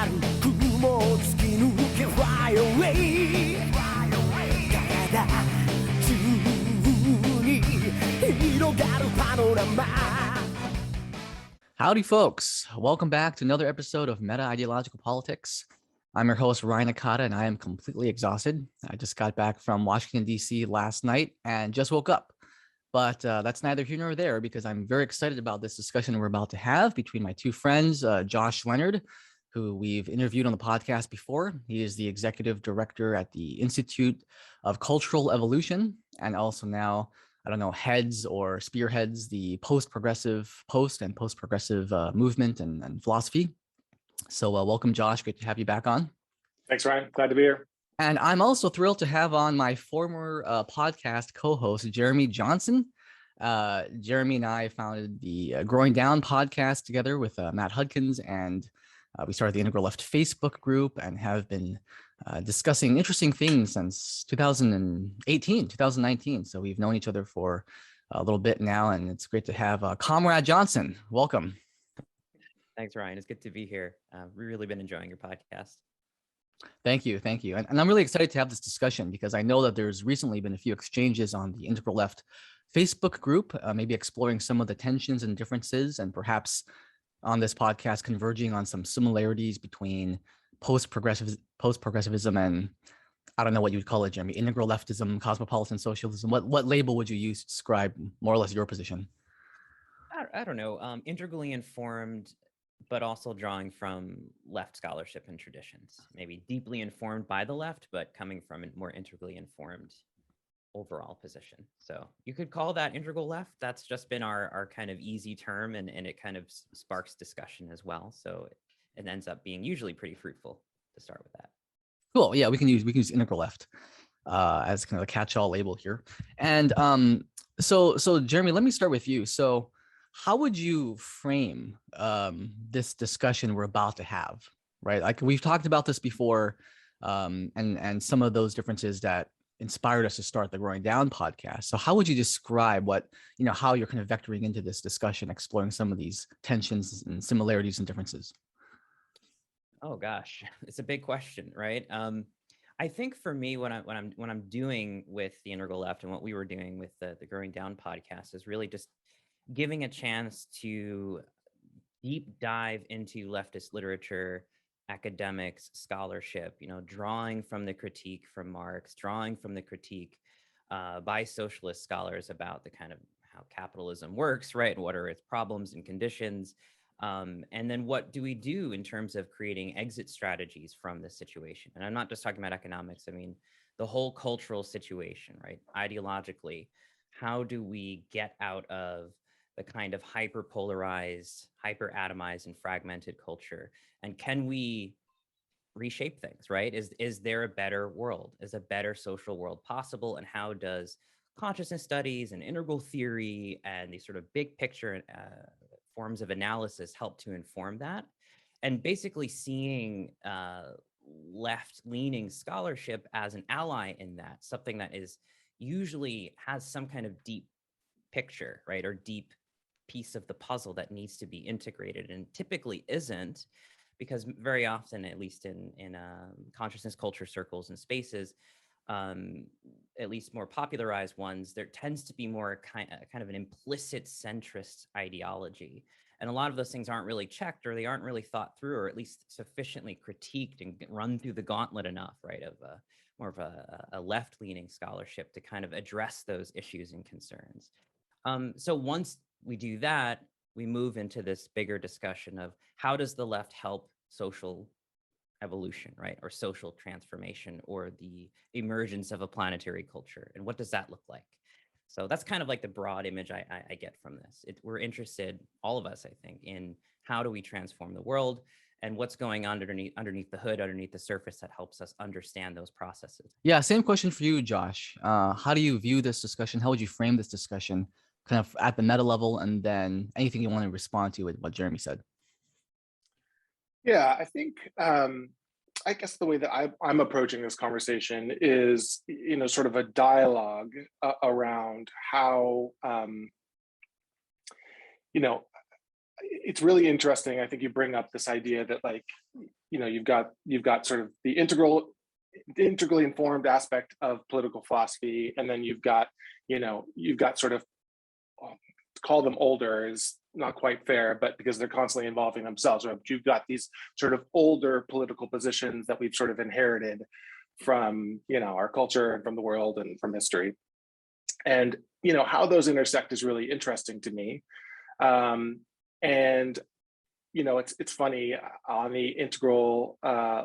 雲を突き抜け Fly away 体中に広がるパノラマ Howdy, folks. Welcome back to another episode of Meta-Ideological Politics. I'm your host, Ryan Nakata, and I am completely exhausted. I just got back from Washington, D.C. last night and just woke up. But that's neither here nor there because I'm very excited about this discussion we're about to have between my two friends, Josh Leonard, who we've interviewed on the podcast before. He is the executive director at the Institute of Cultural Evolution, and also now, heads or spearheads the post-progressive movement and philosophy. So welcome, Josh. Great to have you back on. Thanks, Ryan. Glad to be here. And I'm also thrilled to have on my former podcast co-host, Jeremy Johnson. Jeremy and I founded the Growing Down podcast together with Matt Hudkins, and we started the Integral Left Facebook group and have been discussing interesting things since 2019. So we've known each other for a little bit now, and it's great to have Comrade Johnson. Welcome. Thanks, Ryan. It's good to be here. We've really been enjoying your podcast. Thank you. And I'm really excited to have this discussion because I know that there's recently been a few exchanges on the Integral Left Facebook group, maybe exploring some of the tensions and differences, and perhaps on this podcast converging on some similarities between post-progressivism and, I don't know what you would call it, Jeremy, integral leftism, cosmopolitan socialism. What label would you use to describe more or less your position? I don't know, integrally informed, but also drawing from left scholarship and traditions, maybe deeply informed by the left, but coming from a more integrally informed overall position. So you could call that integral left. That's just been our kind of easy term, and it kind of sparks discussion as well. So it ends up being usually pretty fruitful to start with that. Cool. Yeah, we can use integral left as kind of a catch-all label here. And so Jeremy, let me start with you. So how would you frame this discussion we're about to have, right? Like we've talked about this before, and some of those differences that inspired us to start the Growing Down podcast. So how would you describe how you're kind of vectoring into this discussion, exploring some of these tensions and similarities and differences? Oh gosh, it's a big question, right? I think for me, what I'm doing with the Integral Left and what we were doing with the Growing Down podcast is really just giving a chance to deep dive into leftist literature, academics, scholarship, drawing from the critique from Marx, drawing from the critique by socialist scholars about the kind of how capitalism works, right? And what are its problems and conditions? And then what do we do in terms of creating exit strategies from this situation? And I'm not just talking about economics. I mean, the whole cultural situation, right? Ideologically, how do we get out of the kind of hyper-polarized, hyper-atomized and fragmented culture? And can we reshape things, right? Is there a better world? Is a better social world possible? And how does consciousness studies and integral theory and these sort of big picture forms of analysis help to inform that? And basically seeing left-leaning scholarship as an ally in that, something that is usually has some kind of deep picture, right? Or deep piece of the puzzle that needs to be integrated, and typically isn't, because very often, at least in consciousness culture circles and spaces, at least more popularized ones, there tends to be more kind of an implicit centrist ideology. And a lot of those things aren't really checked, or they aren't really thought through, or at least sufficiently critiqued and run through the gauntlet enough, right, of more of a left-leaning scholarship to kind of address those issues and concerns. So once we do that, we move into this bigger discussion of how does the left help social evolution, right? Or social transformation, or the emergence of a planetary culture. And what does that look like? So that's kind of like the broad image I get from this. We're interested, all of us, I think, in how do we transform the world and what's going on underneath the hood, underneath the surface that helps us understand those processes. Yeah, same question for you, Josh. How do you view this discussion? How would you frame this discussion kind of at the meta level, and then anything you want to respond to with what Jeremy said? Yeah, I think, I guess the way that I'm approaching this conversation is, sort of a dialogue around how, it's really interesting. I think you bring up this idea that, like, you've got sort of the integrally informed aspect of political philosophy, and then you've got sort of, to call them older is not quite fair, but because they're constantly involving themselves, right? You've got these sort of older political positions that we've sort of inherited from our culture and from the world and from history, and how those intersect is really interesting to me. And it's funny, on the integral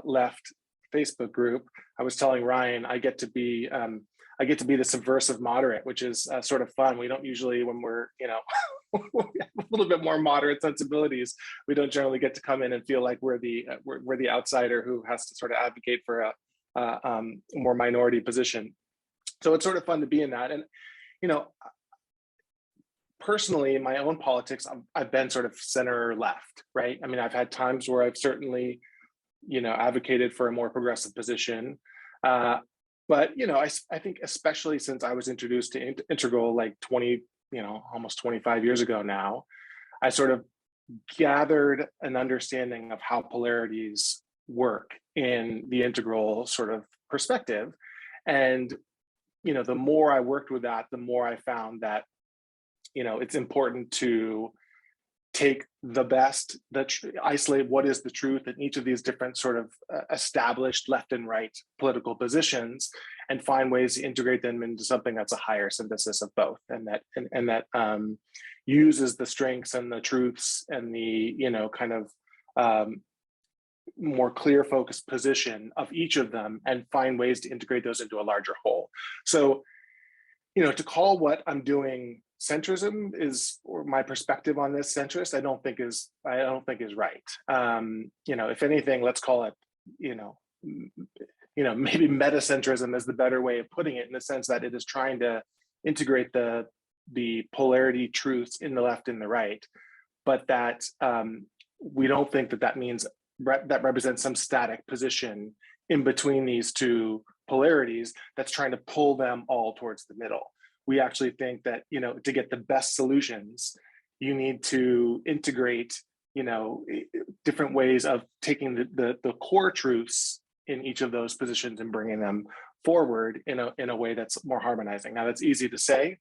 left Facebook group, I was telling Ryan I get to be the subversive moderate, which is sort of fun. We don't usually, when we're we have a little bit more moderate sensibilities, we don't generally get to come in and feel like we're the outsider who has to sort of advocate for a more minority position. So it's sort of fun to be in that. And personally, in my own politics, I've been sort of center left, right? I mean, I've had times where I've certainly, advocated for a more progressive position. But, I think especially since I was introduced to Integral like almost 25 years ago now, I sort of gathered an understanding of how polarities work in the Integral sort of perspective. And, the more I worked with that, the more I found that it's important to take the best, isolate what is the truth in each of these different sort of established left and right political positions, and find ways to integrate them into something that's a higher synthesis of both, and that uses the strengths and the truths and the kind of more clear focused position of each of them, and find ways to integrate those into a larger whole. So to call what I'm doing centrism or my perspective on this centrist, I don't think is right. If anything, let's call it, maybe metacentrism is the better way of putting it, in the sense that it is trying to integrate the polarity truths in the left and the right, but that we don't think that means that represents some static position in between these two polarities that's trying to pull them all towards the middle. We actually think that, to get the best solutions, you need to integrate, different ways of taking the core truths in each of those positions and bringing them forward in a way that's more harmonizing. Now, that's easy to say.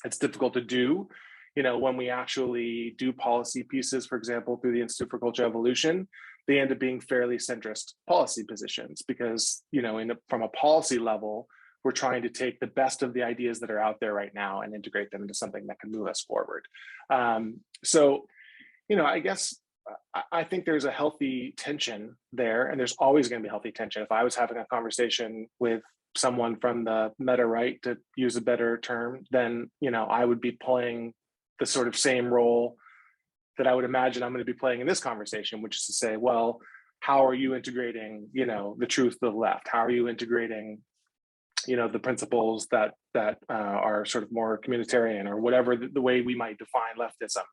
It's difficult to do. When we actually do policy pieces, for example, through the Institute for Cultural Evolution, they end up being fairly centrist policy positions, because, from a policy level, we're trying to take the best of the ideas that are out there right now and integrate them into something that can move us forward. So, I guess I think there's a healthy tension there, and there's always going to be healthy tension. If I was having a conversation with someone from the meta right, to use a better term, then, I would be playing the sort of same role that I would imagine I'm going to be playing in this conversation, which is to say, well, how are you integrating, the truth of the left? How are you integrating the principles that are sort of more communitarian, or whatever the way we might define leftism.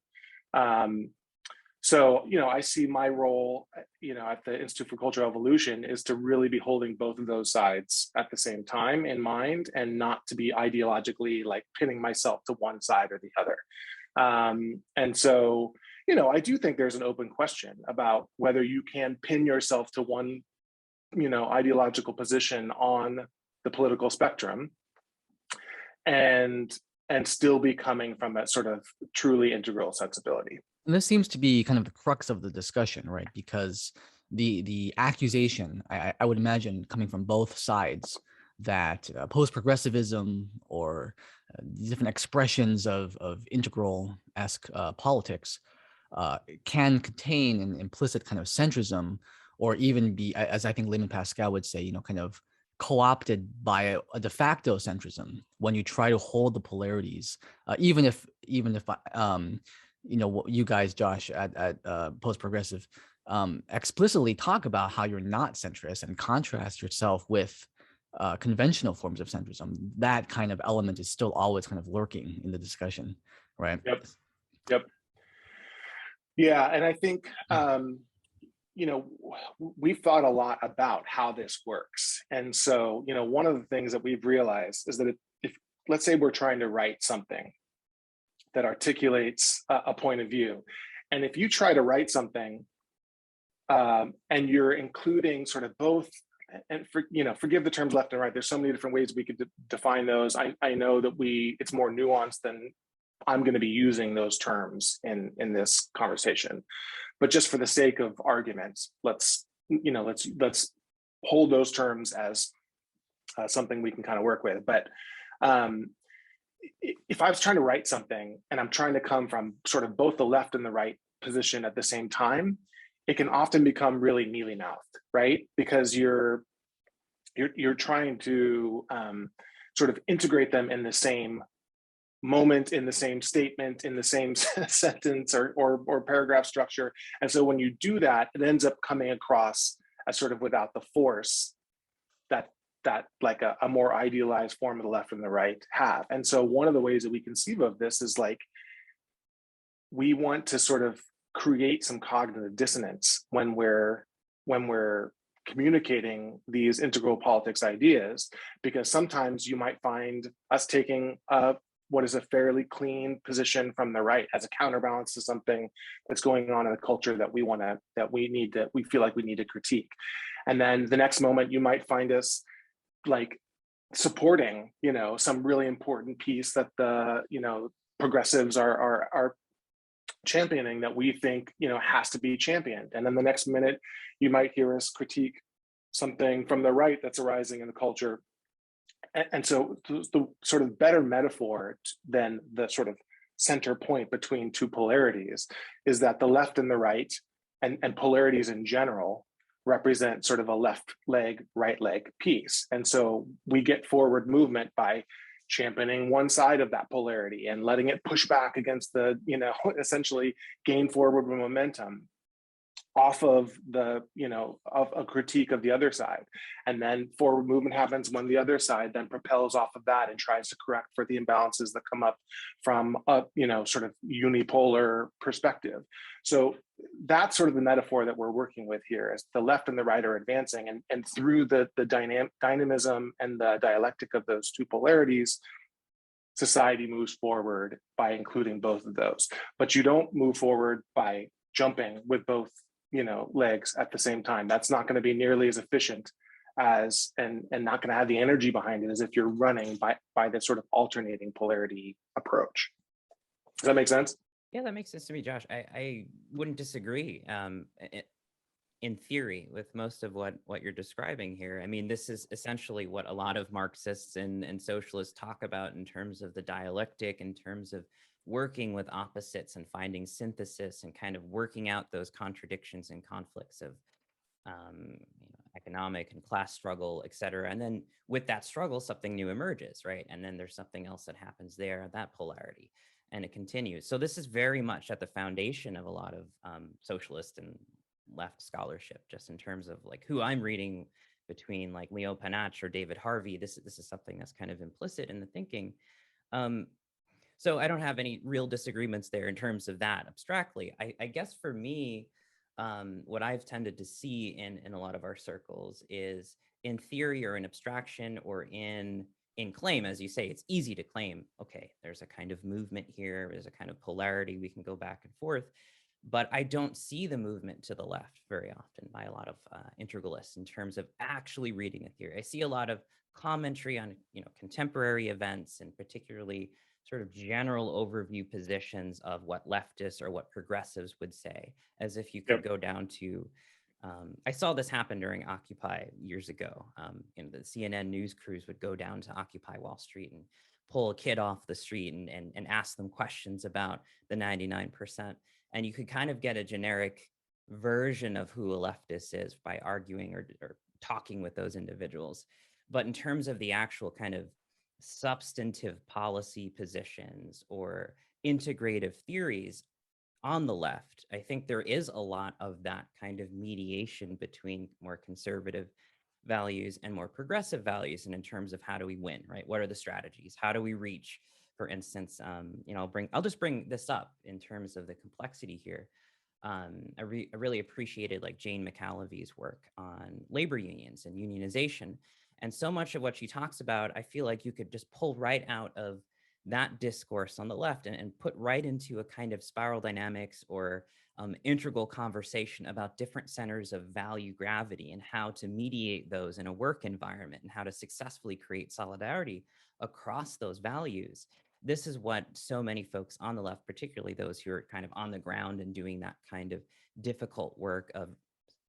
So, I see my role, at the Institute for Cultural Evolution is to really be holding both of those sides at the same time in mind, and not to be ideologically like pinning myself to one side or the other. And so, I do think there's an open question about whether you can pin yourself to one, ideological position on the political spectrum and still be coming from that sort of truly integral sensibility. And this seems to be kind of the crux of the discussion, right? Because the accusation, I would imagine, coming from both sides, that post-progressivism or different expressions of integral-esque politics can contain an implicit kind of centrism, or even be, as I think Layman Pascal would say, kind of co-opted by a de facto centrism when you try to hold the polarities, even if what you guys, Josh, at Post-Progressive, explicitly talk about how you're not centrist and contrast yourself with conventional forms of centrism. That kind of element is still always kind of lurking in the discussion, right? Yep. Yeah, and I think we've thought a lot about how this works. And so, one of the things that we've realized is that if let's say we're trying to write something that articulates a point of view, And if you try to write something and you're including sort of both, and forgive the terms left and right. There's so many different ways we could define those. I know that it's more nuanced than I'm going to be using those terms in this conversation, but just for the sake of argument, let's hold those terms as something we can kind of work with. But if I was trying to write something and I'm trying to come from sort of both the left and the right position at the same time, it can often become really mealy-mouthed, right? Because you're trying to sort of integrate them in the same moment, in the same statement, in the same sentence or paragraph structure. And so when you do that, it ends up coming across as sort of without the force that like a more idealized form of the left and the right have. And so one of the ways that we conceive of this is like, we want to sort of create some cognitive dissonance when we're communicating these integral politics ideas, because sometimes you might find us taking what is a fairly clean position from the right as a counterbalance to something that's going on in the culture that we feel like we need to critique. And then the next moment you might find us like supporting, some really important piece that the, progressives are championing that we think, has to be championed. And then the next minute you might hear us critique something from the right that's arising in the culture. And so the sort of better metaphor than the sort of center point between two polarities is that the left and the right and polarities in general represent sort of a left leg, right leg piece. And so we get forward movement by championing one side of that polarity and letting it push back against the, essentially gain forward momentum off of the, of a critique of the other side. And then forward movement happens when the other side then propels off of that and tries to correct for the imbalances that come up from a, sort of unipolar perspective. So that's sort of the metaphor that we're working with here, as the left and the right are advancing, and through the dynamism and the dialectic of those two polarities, society moves forward by including both of those. But you don't move forward by jumping with both legs at the same time. That's not going to be nearly as efficient as and not going to have the energy behind it as if you're running by this sort of alternating polarity approach. Does that make sense? Yeah, that makes sense to me, Josh. I wouldn't disagree in theory with most of what you're describing here. I mean, this is essentially what a lot of Marxists and socialists talk about in terms of the dialectic, in terms of working with opposites and finding synthesis and kind of working out those contradictions and conflicts of economic and class struggle, et cetera. And then with that struggle, something new emerges, right? And then there's something else that happens there, that polarity, and it continues. So this is very much at the foundation of a lot of socialist and left scholarship, just in terms of like who I'm reading between like Leo Panach or David Harvey. This is something that's kind of implicit in the thinking. So I don't have any real disagreements there in terms of that abstractly. I guess for me, what I've tended to see in a lot of our circles is in theory or in abstraction or in claim, as you say, it's easy to claim, okay, there's a kind of movement here, there's a kind of polarity, we can go back and forth. But I don't see the movement to the left very often by a lot of integralists in terms of actually reading a theory. I see a lot of commentary on contemporary events, and particularly sort of general overview positions of what leftists or what progressives would say, as if you could go down to, I saw this happen during Occupy years ago. The CNN news crews would go down to Occupy Wall Street and pull a kid off the street and ask them questions about the 99%. And you could kind of get a generic version of who a leftist is by arguing or talking with those individuals. But in terms of the actual kind of substantive policy positions or integrative theories on the left, I think there is a lot of that kind of mediation between more conservative values and more progressive values. And in terms of how do we win, right? What are the strategies? How do we reach, for instance, I'll just bring this up in terms of the complexity here. I really appreciated like Jane McAlevy's work on labor unions and unionization. And so much of what she talks about, I feel like you could just pull right out of that discourse on the left and put right into a kind of spiral dynamics or integral conversation about different centers of value gravity and how to mediate those in a work environment and how to successfully create solidarity across those values. This is what so many folks on the left, particularly those who are kind of on the ground and doing that kind of difficult work of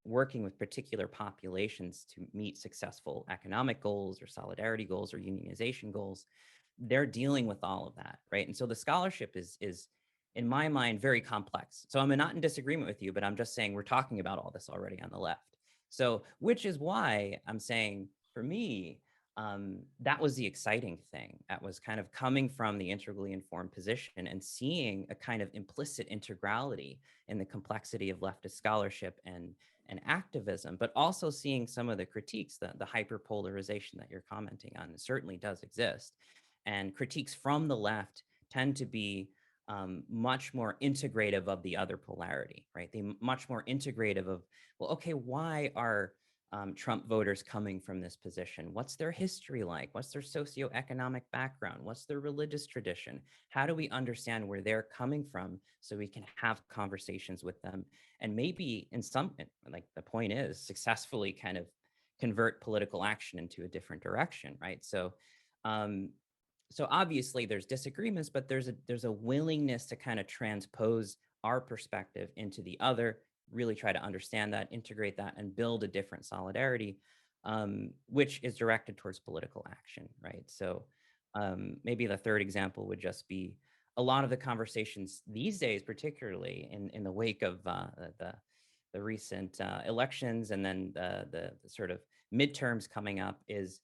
working with particular populations to meet successful economic goals or solidarity goals or unionization goals, they're dealing with all of that, right? And so the scholarship is in my mind, very complex. So I'm not in disagreement with you, but I'm just saying we're talking about all this already on the left. So, which is why I'm saying, for me, that was the exciting thing. That was kind of coming from the integrally informed position and seeing a kind of implicit integrality in the complexity of leftist scholarship and activism, but also seeing some of the critiques, the hyperpolarization that you're commenting on. It certainly does exist. And critiques from the left tend to be much more integrative of the other polarity, right? They much more integrative of, well, okay, why are Trump voters coming from this position? What's their history like? What's their socioeconomic background? What's their religious tradition? How do we understand where they're coming from so we can have conversations with them? And maybe in some, like the point is, successfully kind of convert political action into a different direction, right? So so obviously there's disagreements, but there's a willingness to kind of transpose our perspective into the other, really try to understand that, integrate that, and build a different solidarity, which is directed towards political action, right? So maybe the third example would just be a lot of the conversations these days, particularly in the wake of the recent elections and then the sort of midterms coming up, is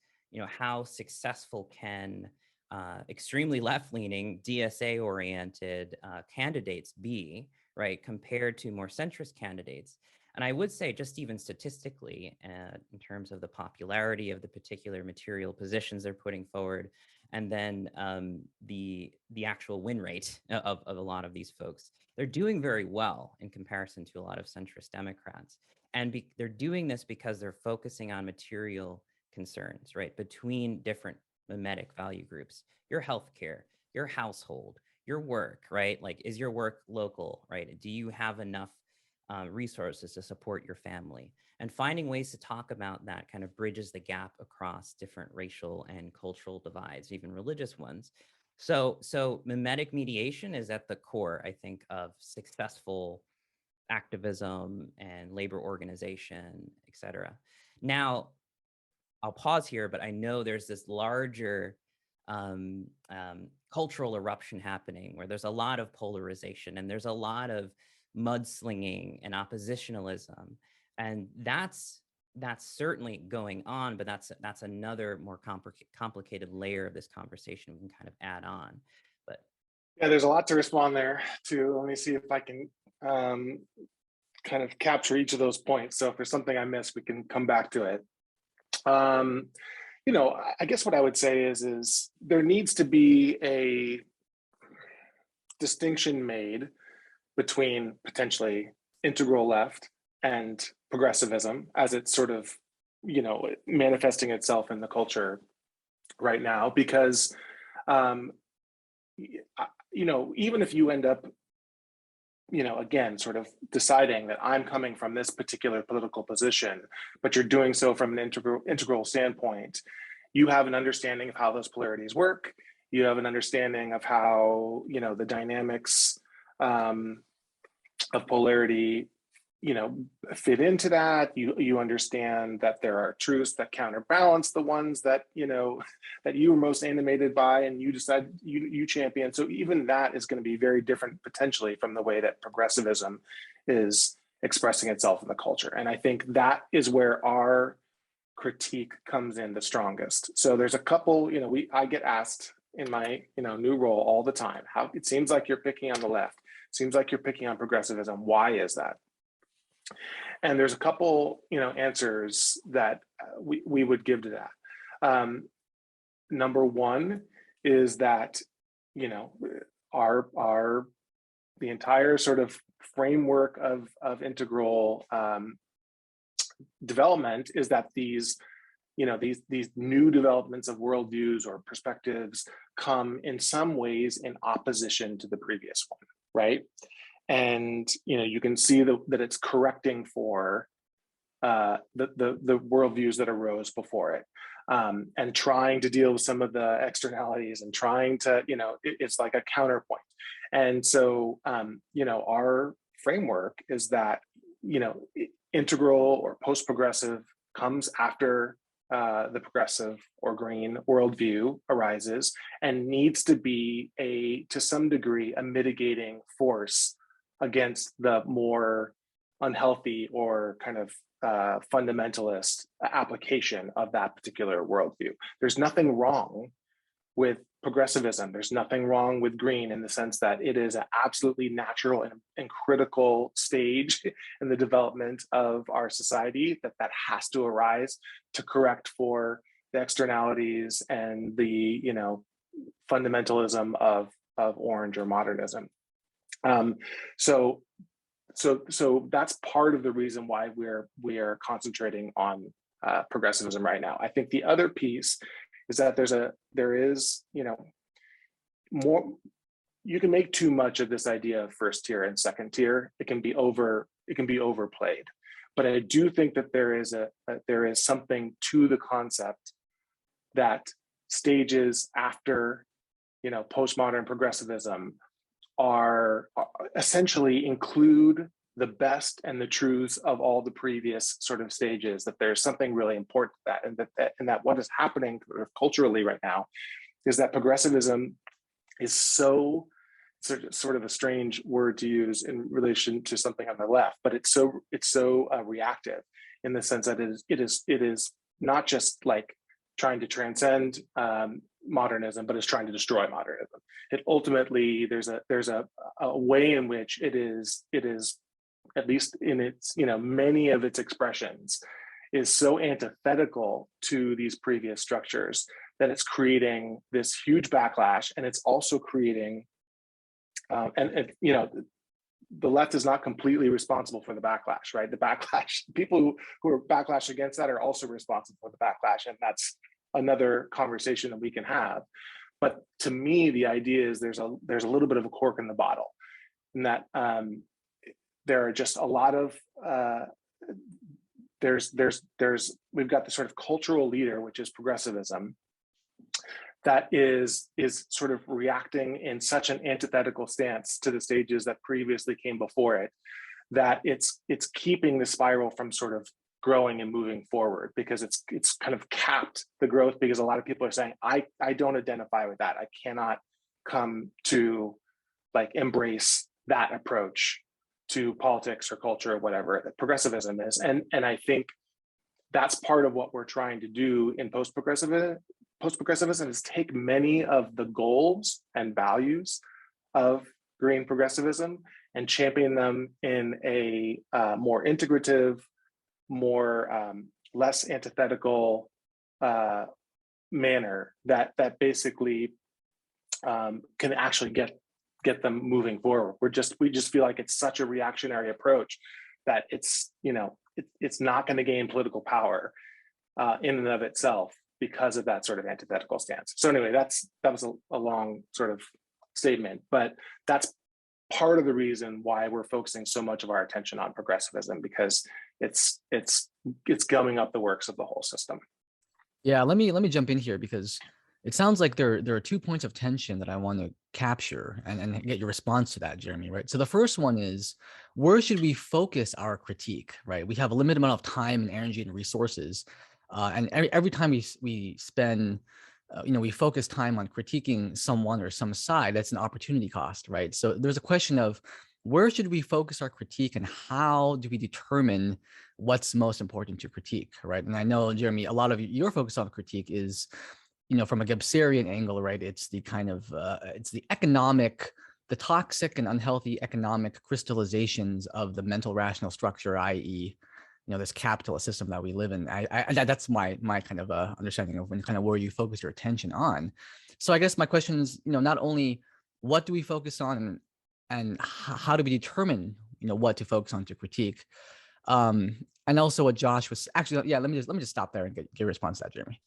how successful can extremely left-leaning, DSA-oriented candidates be, right, compared to more centrist candidates. And I would say, just even statistically, in terms of the popularity of the particular material positions they're putting forward, and then the actual win rate of a lot of these folks, they're doing very well in comparison to a lot of centrist Democrats. And they're doing this because they're focusing on material concerns, right, between different memetic value groups: your healthcare, your household, your work, right? Like, is your work local, right? Do you have enough resources to support your family? And finding ways to talk about that kind of bridges the gap across different racial and cultural divides, even religious ones. So memetic mediation is at the core, I think, of successful activism and labor organization, et cetera. Now, I'll pause here, but I know there's this larger cultural eruption happening where there's a lot of polarization and there's a lot of mudslinging and oppositionalism, and that's certainly going on. But that's another more complicated layer of this conversation we can kind of add on. But yeah, there's a lot to respond there too. Let me see if I can kind of capture each of those points. So if there's something I missed, we can come back to it. I guess what I would say is there needs to be a distinction made between potentially integral left and progressivism as it's sort of, manifesting itself in the culture right now, because, even if you end up, again, sort of deciding that I'm coming from this particular political position, but you're doing so from an integral standpoint, you have an understanding of how those polarities work. You have an understanding of how, the dynamics of polarity, fit into that. You understand that there are truths that counterbalance the ones that, that you were most animated by and you decide you champion. So even that is going to be very different potentially from the way that progressivism is expressing itself in the culture. And I think that is where our critique comes in the strongest. So there's a couple, I get asked in my, new role all the time, how it seems like you're picking on the left, seems like you're picking on progressivism. Why is that? And there's a couple, answers that we would give to that. Number one is that, the entire sort of framework of integral development is that these these new developments of worldviews or perspectives come in some ways in opposition to the previous one, right? And you can see that it's correcting for the worldviews that arose before it, and trying to deal with some of the externalities and trying to, it's like a counterpoint. And so, our framework is that, integral or post-progressive comes after the progressive or green worldview arises, and needs to be to some degree, a mitigating force against the more unhealthy or kind of fundamentalist application of that particular worldview. There's nothing wrong with progressivism. There's nothing wrong with green in the sense that it is an absolutely natural and critical stage in the development of our society that has to arise to correct for the externalities and the fundamentalism of orange or modernism. So that's part of the reason why we're concentrating on progressivism right now. I think the other piece is that there is more. You can make too much of this idea of first tier and second tier. It can be overplayed. But I do think that there is something to the concept that stages after postmodern progressivism are essentially include the best and the truths of all the previous sort of stages, that there's something really important to that, and that what is happening culturally right now is that progressivism is so sort of a strange word to use in relation to something on the left, but it's so reactive in the sense that it is not just like trying to transcend modernism, but it's trying to destroy modernism. It ultimately, there's a way in which it is at least in its many of its expressions is so antithetical to these previous structures that it's creating this huge backlash, and it's also creating the left is not completely responsible for the backlash, right? The backlash, people who are backlash against that are also responsible for the backlash, and that's another conversation that we can have. But to me, the idea is there's a little bit of a cork in the bottle, in that there are just a lot of we've got the sort of cultural leader, which is progressivism, that is sort of reacting in such an antithetical stance to the stages that previously came before it, that it's keeping the spiral from sort of growing and moving forward, because it's kind of capped the growth, because a lot of people are saying, I don't identify with that. I cannot come to like embrace that approach to politics or culture or whatever that progressivism is. And I think that's part of what we're trying to do in post-progressivism is take many of the goals and values of green progressivism and champion them in a more integrative, more less antithetical manner that basically can actually get them moving forward. We just feel like it's such a reactionary approach that it's not going to gain political power in and of itself because of that sort of antithetical stance. So anyway, that was a long sort of statement, but that's part of the reason why we're focusing so much of our attention on progressivism, because it's gumming up the works of the whole system. Yeah, let me jump in here, because it sounds like there are 2 points of tension that I want to capture and get your response to that, Jeremy, right? So the first one is, where should we focus our critique, right? We have a limited amount of time and energy and resources. And every time we spend, we focus time on critiquing someone or some side, that's an opportunity cost, right? So there's a question of, where should we focus our critique, and how do we determine what's most important to critique, right? And I know, Jeremy, a lot of your focus on critique is, from a Gibbserian angle, right? It's the kind of, it's the toxic and unhealthy economic crystallizations of the mental rational structure, i.e., this capitalist system that we live in. That's my kind of understanding of where you focus your attention on. So I guess my question is, not only what do we focus on, and how do we determine, what to focus on to critique? And also what Josh was actually, yeah, let me just stop there and get a response to that, Jeremy.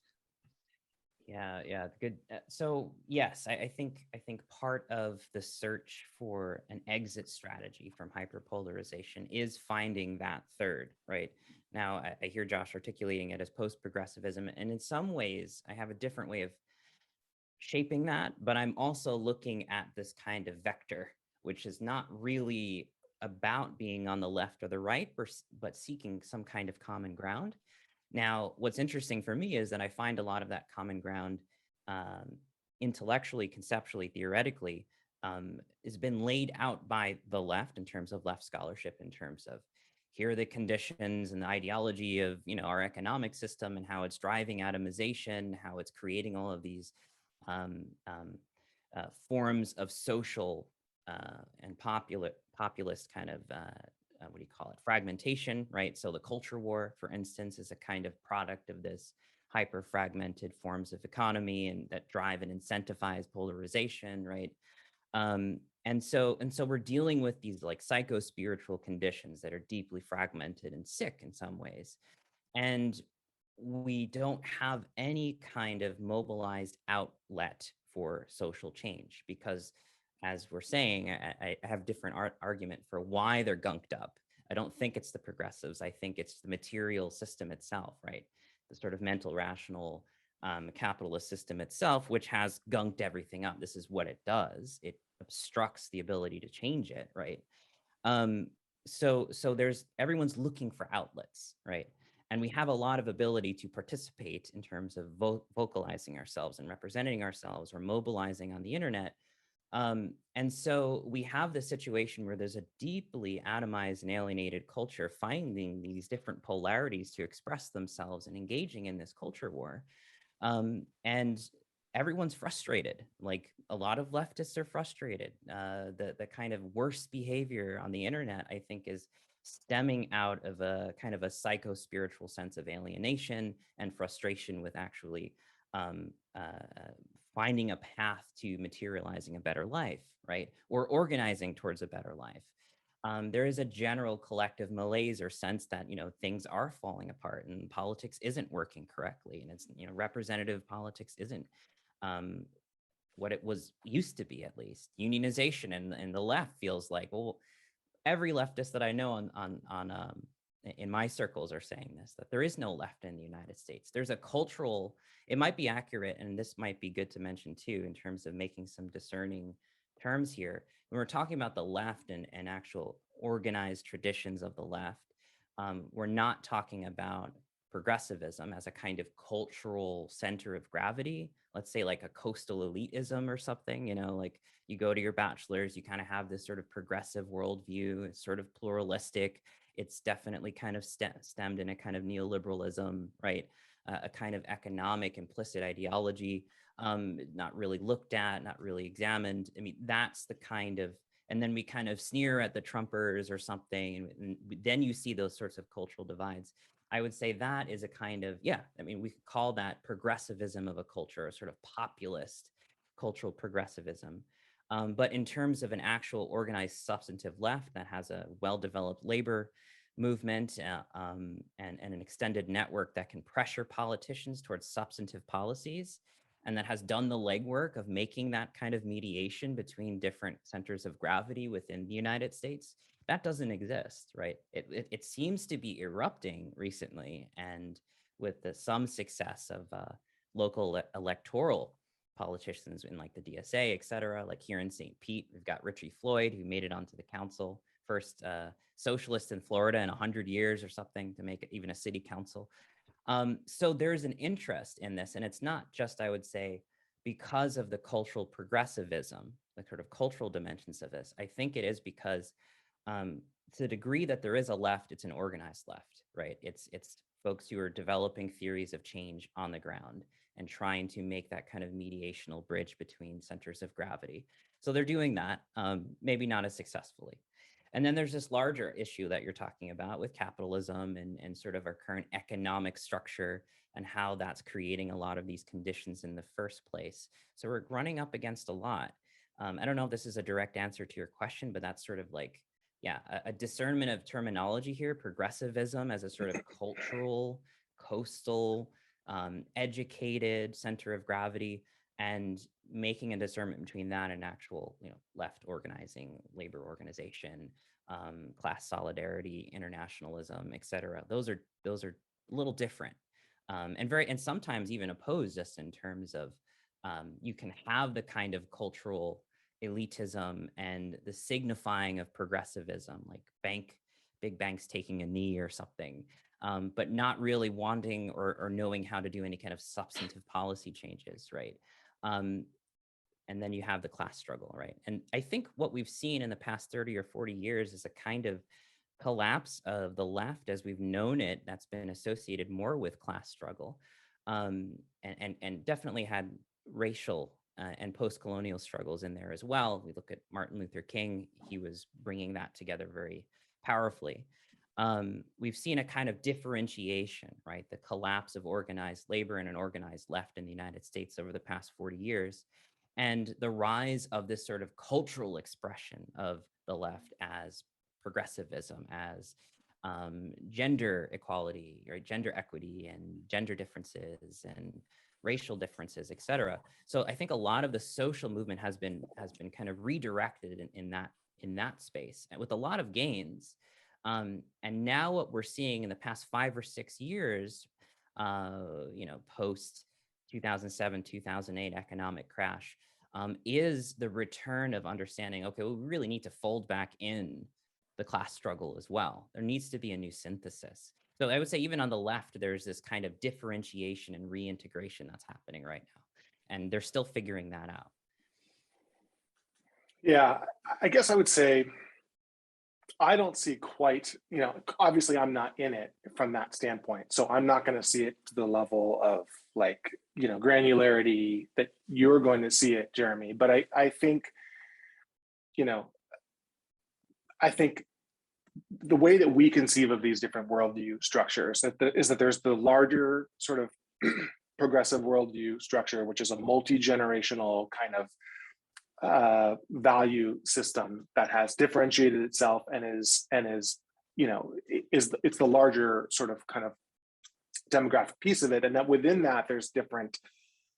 Yeah, good. So yes, I think part of the search for an exit strategy from hyperpolarization is finding that third, right? Now, I hear Josh articulating it as post-progressivism, and in some ways, I have a different way of shaping that, but I'm also looking at this kind of vector, which is not really about being on the left or the right, but seeking some kind of common ground. Now, what's interesting for me is that I find a lot of that common ground um, intellectually, conceptually, theoretically, has been laid out by the left in terms of left scholarship, in terms of here are the conditions and the ideology of our economic system and how it's driving atomization, how it's creating all of these um, um, forms of social and populist kind of what do you call it, fragmentation, right? So the culture war, for instance, is a kind of product of this hyper fragmented forms of economy and that drive and incentivize polarization, right? And so we're dealing with these like psycho-spiritual conditions that are deeply fragmented and sick in some ways. And we don't have any kind of mobilized outlet for social change because, as we're saying, I have different argument for why they're gunked up. I don't think it's the progressives. I think it's the material system itself, right? The sort of mental, rational capitalist system itself, which has gunked everything up. This is what it does. It obstructs the ability to change it, right? So there's everyone's looking for outlets, right? And we have a lot of ability to participate in terms of vocalizing ourselves and representing ourselves or mobilizing on the internet. And so we have this situation where there's a deeply atomized and alienated culture finding these different polarities to express themselves and engaging in this culture war. And everyone's frustrated. Like a lot of leftists are frustrated. The kind of worst behavior on the internet, I think, is stemming out of a kind of a psycho-spiritual sense of alienation and frustration with actually finding a path to materializing a better life, right? Or organizing towards a better life. There is a general collective malaise or sense that things are falling apart and politics isn't working correctly, and it's representative politics isn't what it was used to be. At least unionization and the left feels like, well, every leftist that I know in my circles are saying this, that there is no left in the United States. There's a cultural, it might be accurate, and this might be good to mention too, in terms of making some discerning terms here. When we're talking about the left and actual organized traditions of the left, we're not talking about progressivism as a kind of cultural center of gravity. Let's say like a coastal elitism or something, like you go to your bachelor's, you kind of have this sort of progressive worldview. It's sort of pluralistic. It's definitely kind of stemmed in a kind of neoliberalism, right? A kind of economic implicit ideology, not really looked at, not really examined. I mean, that's the kind of, and then we kind of sneer at the Trumpers or something, and then you see those sorts of cultural divides. I would say that is a kind of, we could call that progressivism of a culture, a sort of populist cultural progressivism. But in terms of an actual organized substantive left that has a well-developed labor movement and an extended network that can pressure politicians towards substantive policies, and that has done the legwork of making that kind of mediation between different centers of gravity within the United States, that doesn't exist, right? It seems to be erupting recently, and with some success of local electoral politicians in like the DSA, et cetera. Like here in St. Pete, we've got Richie Floyd, who made it onto the council, first socialist in Florida in 100 years or something to make it even a city council. So there's an interest in this, and it's not just, I would say, because of the cultural progressivism, the sort of cultural dimensions of this. I think it is because to the degree that there is a left, it's an organized left, right? It's folks who are developing theories of change on the ground and trying to make that kind of mediational bridge between centers of gravity. So they're doing that, maybe not as successfully. And then there's this larger issue that you're talking about with capitalism and sort of our current economic structure and how that's creating a lot of these conditions in the first place. So we're running up against a lot. I don't know if this is a direct answer to your question, but that's sort of like a discernment of terminology here, progressivism as a sort of cultural, coastal, educated center of gravity, and making a discernment between that and actual, left organizing, labor organization, class solidarity, internationalism, et cetera. Those are a little different, and sometimes even opposed, just in terms of you can have the kind of cultural elitism and the signifying of progressivism, like big banks taking a knee or something, but not really wanting or knowing how to do any kind of substantive policy changes, right? And then you have the class struggle, right? And I think what we've seen in the past 30 or 40 years is a kind of collapse of the left as we've known it, that's been associated more with class struggle, and definitely had racial and post-colonial struggles in there as well. We look at Martin Luther King, he was bringing that together very powerfully. We've seen a kind of differentiation, right? The collapse of organized labor and an organized left in the United States over the past 40 years, and the rise of this sort of cultural expression of the left as progressivism, as gender equality, right? Gender equity and gender differences and racial differences, et cetera. So I think a lot of the social movement has been kind of redirected in that space, and with a lot of gains. And now what we're seeing in the past 5 or 6 years, post 2007, 2008 economic crash, is the return of understanding, okay, we really need to fold back in the class struggle as well. There needs to be a new synthesis. So I would say even on the left, there's this kind of differentiation and reintegration that's happening right now. And they're still figuring that out. Yeah, I guess I would say I don't see quite, obviously I'm not in it from that standpoint. So I'm not going to see it to the level of granularity that you're going to see it, Jeremy. But I think, I think the way that we conceive of these different worldview structures is that there's the larger sort of progressive worldview structure, which is a multi-generational kind of value system that has differentiated itself and is it's the larger sort of kind of demographic piece of it, and that within that there's different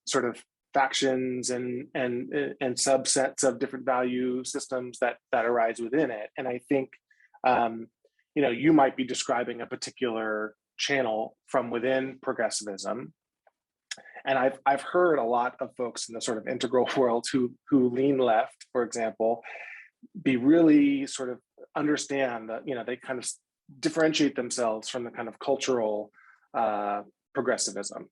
sort of factions and subsets of different value systems that arise within it. And I think you might be describing a particular channel from within progressivism. And I've heard a lot of folks in the sort of integral world who lean left, for example, be really sort of understand that, they kind of differentiate themselves from the kind of cultural progressivism.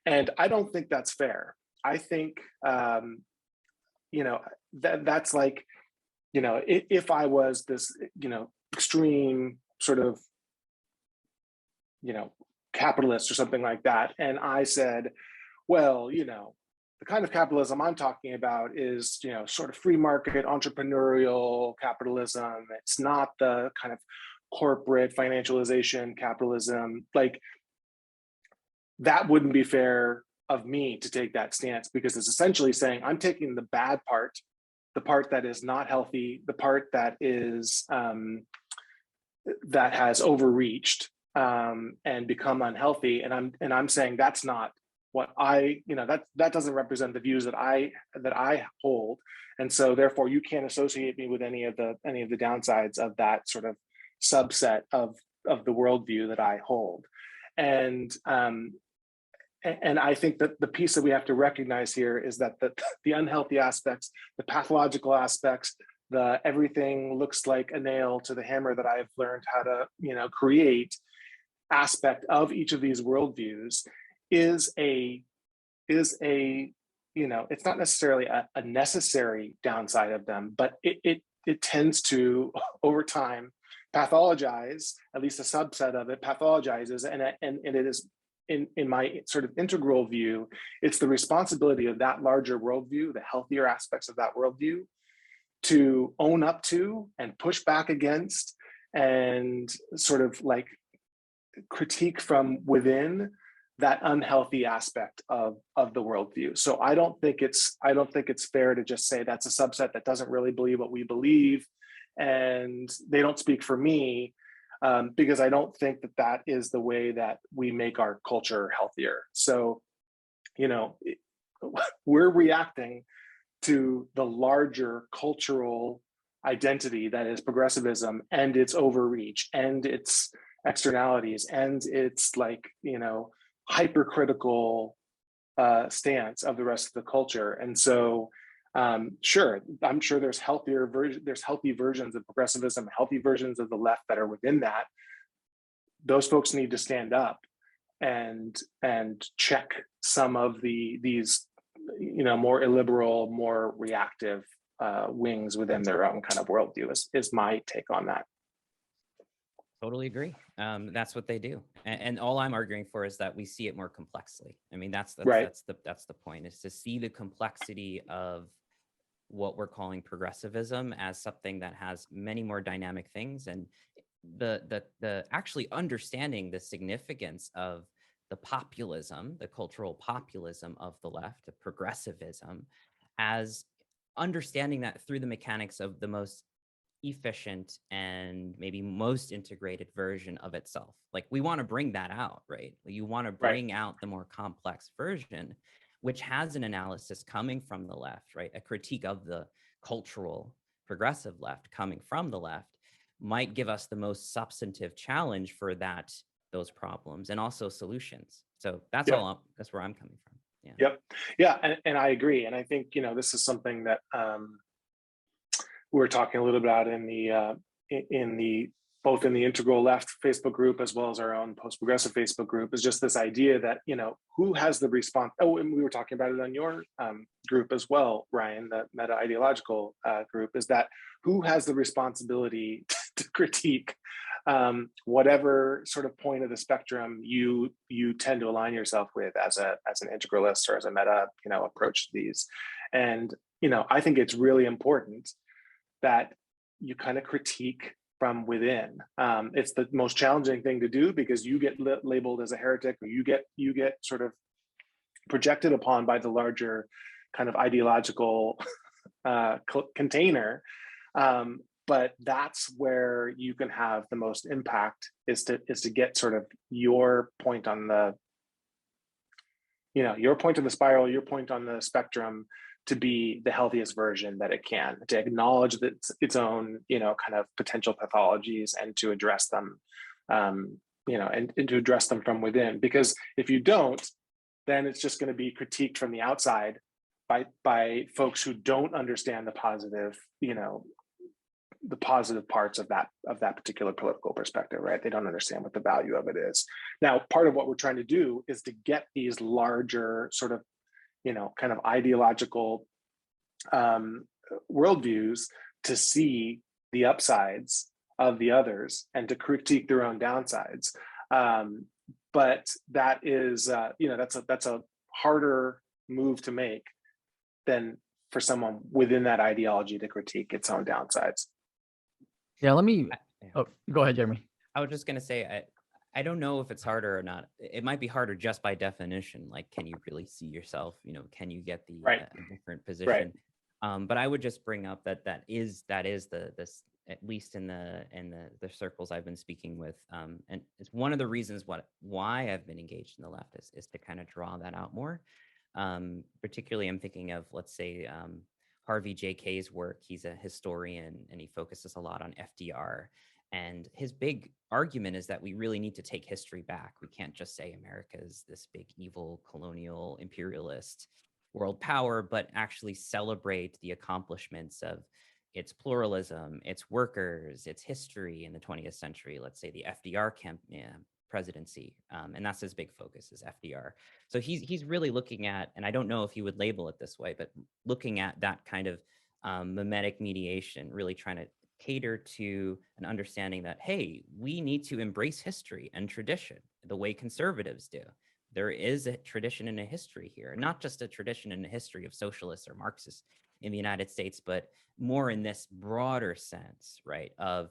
And I don't think that's fair. I think, that's like, if I was this, extreme sort of, capitalist or something like that, and I said, well, the kind of capitalism I'm talking about is, sort of free market entrepreneurial capitalism. It's not the kind of corporate financialization capitalism. Like, that wouldn't be fair of me to take that stance, because it's essentially saying I'm taking the bad part, the part that is not healthy, the part that is that has overreached and become unhealthy, and I'm saying that's not what that doesn't represent the views that I hold, and so therefore you can't associate me with any of the downsides of that sort of subset of the worldview that I hold. And I think that the piece that we have to recognize here is that the unhealthy aspects, the pathological aspects, the everything looks like a nail to the hammer that I've learned how to create aspect of each of these worldviews is a it's not necessarily a necessary downside of them, but it tends to over time pathologize, at least a subset of it pathologizes, and it is in my sort of integral view, it's the responsibility of that larger worldview, the healthier aspects of that worldview, to own up to and push back against and sort of like critique from within that unhealthy aspect of the worldview. So I don't think it's fair to just say that's a subset that doesn't really believe what we believe, and they don't speak for me, because I don't think that that is the way that we make our culture healthier. So, you know, we're reacting to the larger cultural identity that is progressivism and its overreach and its externalities and its, like, you know, hypercritical stance of the rest of the culture. And so sure, I'm sure there's healthy versions of progressivism, healthy versions of the left that are within that. Those folks need to stand up and check some of these, you know, more illiberal, more reactive wings within their own kind of worldview is my take on that. Totally agree. That's what they do, and all I'm arguing for is that we see it more complexly. I mean, that's Right. that's the point, is to see the complexity of what we're calling progressivism as something that has many more dynamic things, and the actually understanding the significance of the populism, the cultural populism of the left, the progressivism, as understanding that through the mechanics of the most efficient and maybe most integrated version of itself. Like, we want to bring that out, right? You want to bring out the more complex version, which has an analysis coming from the left, right? A critique of the cultural progressive left coming from the left might give us the most substantive challenge for those problems and also solutions. So that's that's where I'm coming from. Yeah. Yep. Yeah. And I agree. And I think, you know, this is something that we were talking a little bit about in the both in the Integral Left Facebook group as well as our own Post-Progressive Facebook group, is just this idea that, you know, who has the response? Oh, and we were talking about it on your group as well, Ryan, the Meta-Ideological group, is that who has the responsibility to critique whatever sort of point of the spectrum you tend to align yourself with as an integralist or as a meta, you know, approach to these. And, you know, I think it's really important that you kind of critique from within. It's the most challenging thing to do because you get labeled as a heretic, or you get sort of projected upon by the larger kind of ideological container. But that's where you can have the most impact, is to get sort of your point on the, you know, your point on the spiral, your point on the spectrum, to be the healthiest version that it can, to acknowledge that its own, you know, kind of potential pathologies, and to address them, you know, and to address them from within. Because if you don't, then it's just going to be critiqued from the outside by folks who don't understand the positive, you know, the positive parts of that particular political perspective, right? They don't understand what the value of it is. Now, part of what we're trying to do is to get these larger sort of, you know, kind of ideological worldviews to see the upsides of the others and to critique their own downsides. But that is, you know, that's a harder move to make than for someone within that ideology to critique its own downsides. Yeah, let me. Oh, go ahead, Jeremy. I was just going to say, I don't know if it's harder or not. It might be harder just by definition. Like, can you really see yourself? You know, can you get the different position? But I would just bring up that is this, at least in the circles I've been speaking with, and it's one of the reasons why I've been engaged in the left is to kind of draw that out more. Particularly, I'm thinking of, let's say, Harvey J.K.'s work. He's a historian and he focuses a lot on FDR. And his big argument is that we really need to take history back. We can't just say America is this big, evil, colonial, imperialist world power, but actually celebrate the accomplishments of its pluralism, its workers, its history in the 20th century. Let's say the FDR presidency, and that's his big focus, is FDR. So he's really looking at, and I don't know if he would label it this way, but looking at that kind of memetic mediation, really trying to cater to an understanding that, hey, we need to embrace history and tradition the way conservatives do. There is a tradition and a history here, not just a tradition and a history of socialists or Marxists in the United States, but more in this broader sense, right, of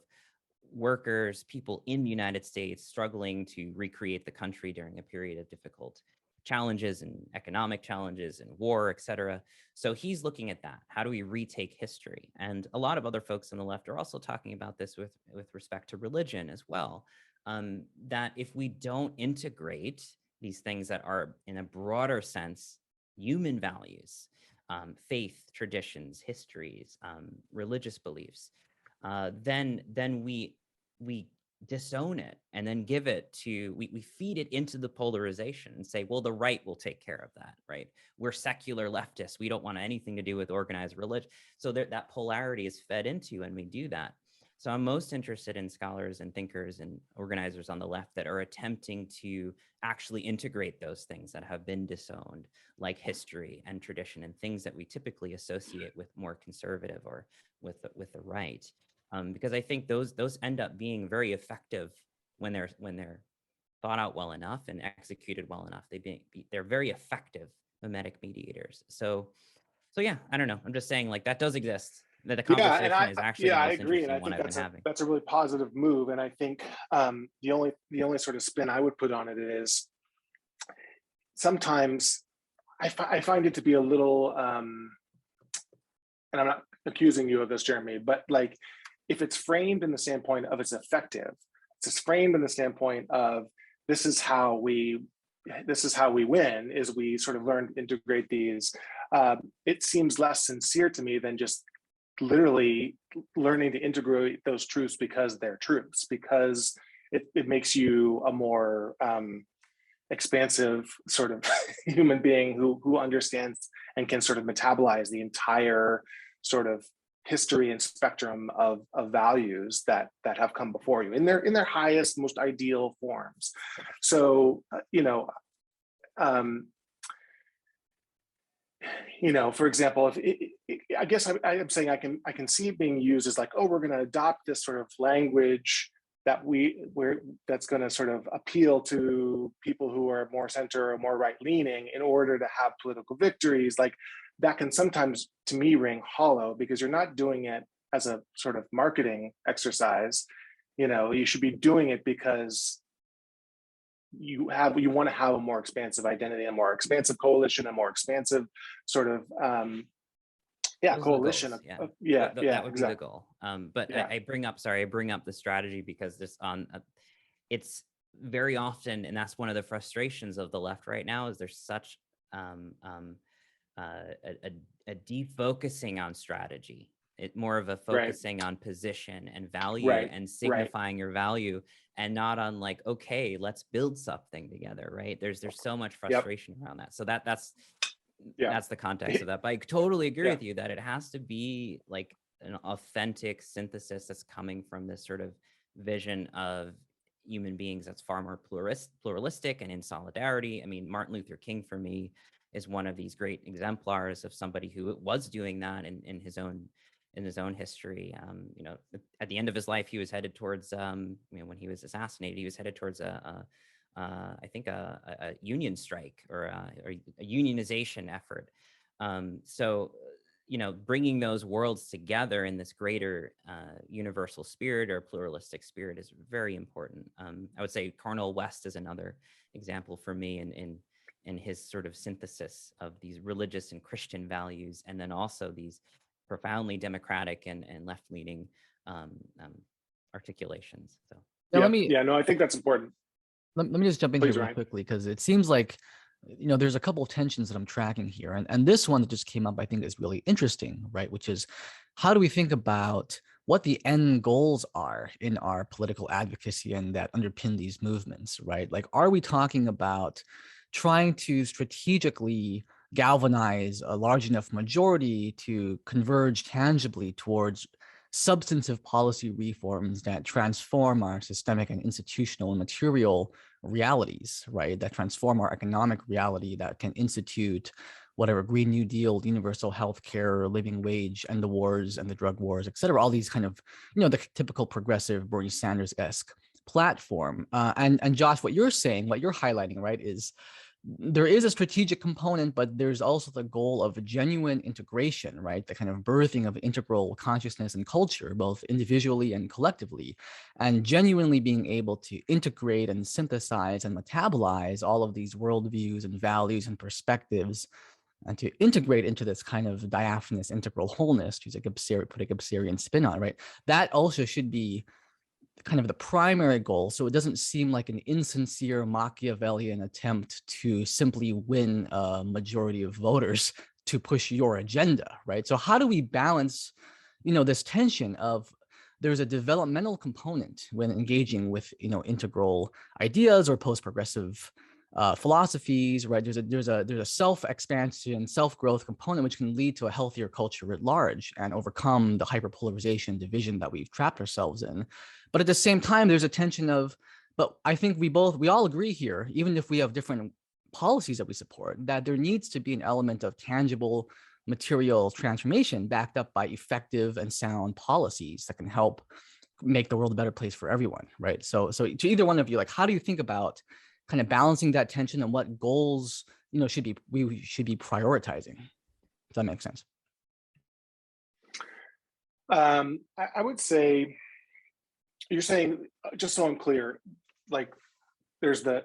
workers, people in the United States struggling to recreate the country during a period of difficult challenges and economic challenges and war, et cetera. So he's looking at that. How do we retake history? And a lot of other folks on the left are also talking about this with respect to religion as well. That if we don't integrate these things that are, in a broader sense, human values, faith, traditions, histories, religious beliefs, then we disown it and then give it to, we feed it into the polarization and say, well, the right will take care of that, right? We're secular leftists. We don't want anything to do with organized religion. So that polarity is fed into, and we do that. So I'm most interested in scholars and thinkers and organizers on the left that are attempting to actually integrate those things that have been disowned, like history and tradition and things that we typically associate with more conservative or with the right. Because I think those end up being very effective when they're thought out well enough and executed well enough. They're very effective memetic mediators. So yeah, I don't know. I'm just saying, like, that does exist. That the conversation is actually the most interesting one I've been having. That's a really positive move, and I think the only sort of spin I would put on it is sometimes I find it to be a little, and I'm not accusing you of this, Jeremy, but like, if it's framed in the standpoint of it's effective, it's framed in the standpoint of this is how we win, is we sort of learn to integrate these. It seems less sincere to me than just literally learning to integrate those truths because they're truths, because it makes you a more expansive sort of human being who understands and can sort of metabolize the entire sort of history and spectrum of values that have come before you in their highest, most ideal forms. So for example, I guess I'm saying I can see it being used as like, oh, we're going to adopt this sort of language that's going to sort of appeal to people who are more center or more right leaning in order to have political victories. Like, that can sometimes, to me, ring hollow, because you're not doing it as a sort of marketing exercise. You should be doing it because you want to have a more expansive identity, a more expansive coalition, a more expansive sort of coalition. That would exactly. be the goal. But yeah. I bring up the strategy because it's very often, and that's one of the frustrations of the left right now, is there's such a defocusing on strategy. More of a focusing on position and value and signifying your value, and not on like, okay, let's build something together, right? There's so much frustration around that. So that's the context of that. But I totally agree with you that it has to be like an authentic synthesis that's coming from this sort of vision of human beings that's far more pluralistic and in solidarity. I mean, Martin Luther King, for me, is one of these great exemplars of somebody who was doing that in his own history. At the end of his life, he was headed towards, when he was assassinated, he was headed towards I think a union strike or a unionization effort. So bringing those worlds together in this greater universal spirit or pluralistic spirit is very important. I would say Cornel West is another example for me in his sort of synthesis of these religious and Christian values, and then also these profoundly democratic and left-leaning articulations. So I think that's important. Let me just jump in here real quickly, because it seems like there's a couple of tensions that I'm tracking here, and this one that just came up, I think, is really interesting, right? Which is, how do we think about what the end goals are in our political advocacy and that underpin these movements, right? Like, are we talking about trying to strategically galvanize a large enough majority to converge tangibly towards substantive policy reforms that transform our systemic and institutional and material realities, right? That transform our economic reality, that can institute whatever Green New Deal, universal health care, living wage, end the wars and the drug wars, et cetera, all these kind of, the typical progressive Bernie Sanders-esque platform. And Josh, what you're saying, what you're highlighting, right, is there is a strategic component, but there's also the goal of genuine integration, right? The kind of birthing of integral consciousness and culture, both individually and collectively, and genuinely being able to integrate and synthesize and metabolize all of these worldviews and values and perspectives, and to integrate into this kind of diaphanous integral wholeness, to put a Gibbserian spin on it, right? That also should be kind of the primary goal, so it doesn't seem like an insincere Machiavellian attempt to simply win a majority of voters to push your agenda, right? So how do we balance, this tension of there's a developmental component when engaging with, integral ideas or post-progressive philosophies, right? There's a self-expansion, self-growth component which can lead to a healthier culture at large and overcome the hyperpolarization division that we've trapped ourselves in. But at the same time, there's a tension of, but I think we all agree here, even if we have different policies that we support, that there needs to be an element of tangible material transformation backed up by effective and sound policies that can help make the world a better place for everyone, right? So to either one of you, like, how do you think about kind of balancing that tension and what goals, we should be prioritizing? Does that make sense? I would say, you're saying, just so I'm clear, like there's the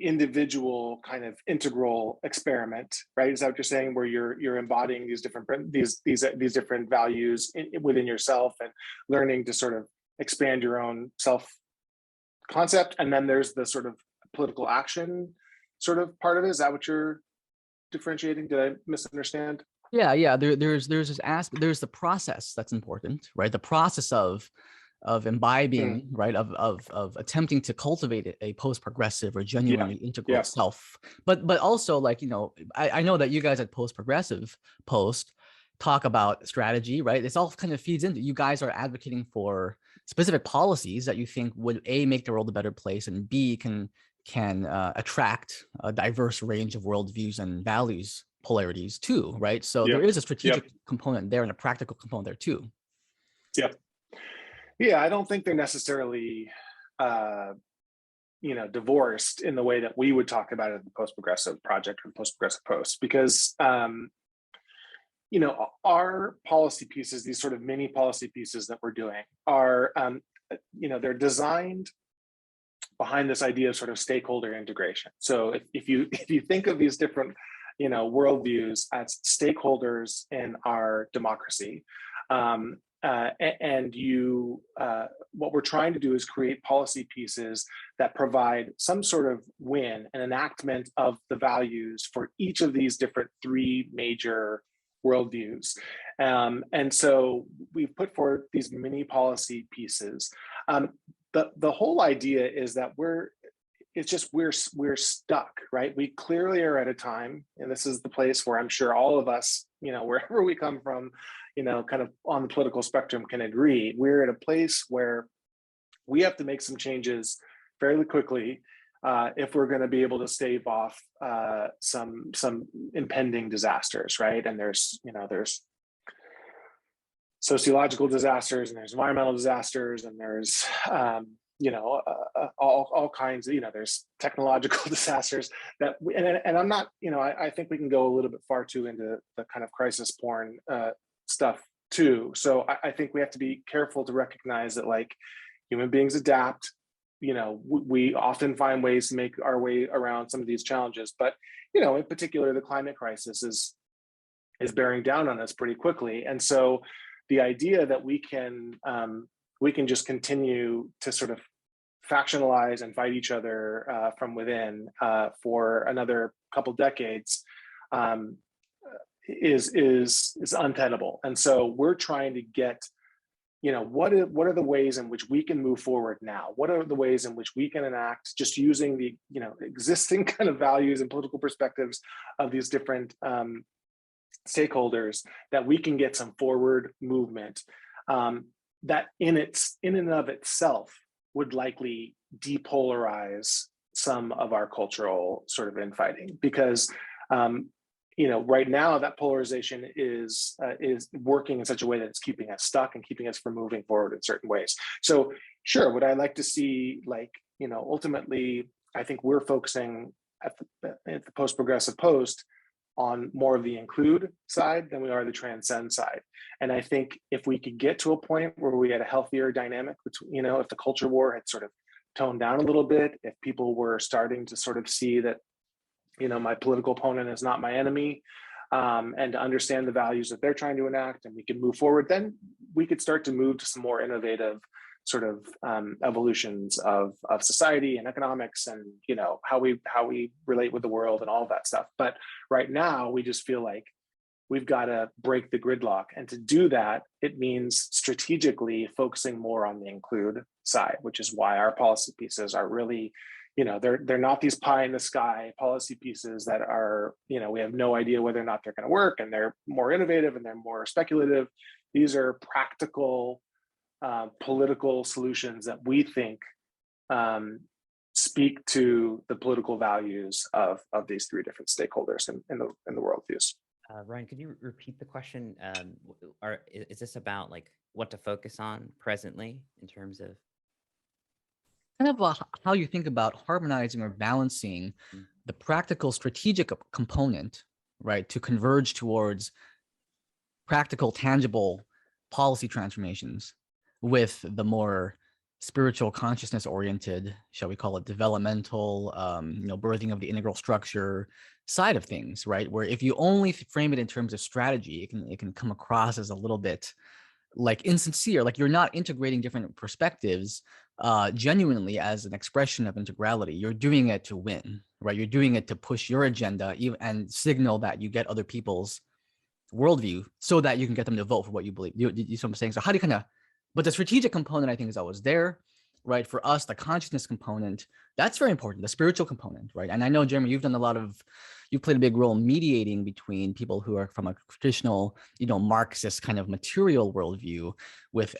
individual kind of integral experiment, right? Is that what you're saying, where you're embodying these different values within yourself and learning to sort of expand your own self concept, and then there's the sort of political action sort of part of it? Is that what you're differentiating? Did I misunderstand? Yeah. There's this aspect. There's the process that's important, right? The process of imbibing, right? Of attempting to cultivate a post-progressive or genuinely integral self. But also, like, I know that you guys at Post-Progressive talk about strategy, right? This all kind of feeds into, you guys are advocating for specific policies that you think would A, make the world a better place, and B, can attract a diverse range of worldviews and values polarities too, right? So there is a strategic component there and a practical component there too. Yeah, I don't think they're necessarily divorced in the way that we would talk about it in the Post-Progressive Project or Post-Progressive Post, because our policy pieces, these sort of mini policy pieces that we're doing, are they're designed behind this idea of sort of stakeholder integration. So if you think of these different worldviews as stakeholders in our democracy, and what we're trying to do is create policy pieces that provide some sort of win and enactment of the values for each of these different three major worldviews. And so we've put forward these mini policy pieces. The whole idea is that we're stuck, right? We clearly are at a time, and this is the place where I'm sure all of us, wherever we come from, kind of on the political spectrum, can agree. We're at a place where we have to make some changes fairly quickly if we're going to be able to stave off some impending disasters, right? And there's sociological disasters, and there's environmental disasters, and there's all kinds of, there's technological disasters that and I'm not, I think we can go a little bit far too into the kind of crisis porn stuff too. So I think we have to be careful to recognize that, like, human beings adapt. We often find ways to make our way around some of these challenges, but in particular, the climate crisis is bearing down on us pretty quickly. And so the idea that we can just continue to sort of factionalize and fight each other from within for another couple decades is untenable. And so we're trying to get, what are the ways in which we can move forward now? What are the ways in which we can enact, just using the existing kind of values and political perspectives of these different stakeholders, that we can get some forward movement that in and of itself would likely depolarize some of our cultural sort of infighting, because right now that polarization is working in such a way that it's keeping us stuck and keeping us from moving forward in certain ways. So sure, would I like to see, like, ultimately, I think we're focusing at the post-progressive post on more of the include side than we are the transcend side. And I think if we could get to a point where we had a healthier dynamic between, you know, if the culture war had sort of toned down a little bit, if people were starting to sort of see that, you know, my political opponent is not my enemy, and to understand the values that they're trying to enact, and we can move forward, then we could start to move to some more innovative sort of evolutions of society and economics, and, you know, how we relate with the world and all of that stuff. But right now, we just feel like we've got to break the gridlock, and to do that, it means strategically focusing more on the include side, which is why our policy pieces are really, you know, they're not these pie in the sky policy pieces that are, you know, we have no idea whether or not they're going to work, and they're more innovative and they're more speculative. These are practical political solutions that we think speak to the political values of these three different stakeholders in the worldviews. Ryan, could you repeat the question? Is this about like what to focus on presently in terms of Kind of how you think about harmonizing or balancing the practical strategic component, right, to converge towards practical, tangible policy transformations with the more spiritual, consciousness oriented, shall we call it developmental, you know, birthing of the integral structure side of things, right? Where if you only frame it in terms of strategy, it can come across as a little bit like insincere, like you're not integrating different perspectives genuinely as an expression of integrality. You're doing it to win, right? You're doing it to push your agenda and signal that you get other people's worldview so that you can get them to vote for what you believe. You see what I'm saying? So how do you kind of, but the strategic component I think is always there, right? For us, the consciousness component, that's very important, the spiritual component, right? And I know, Jeremy, you've played a big role in mediating between people who are from a traditional, you know, Marxist kind of material worldview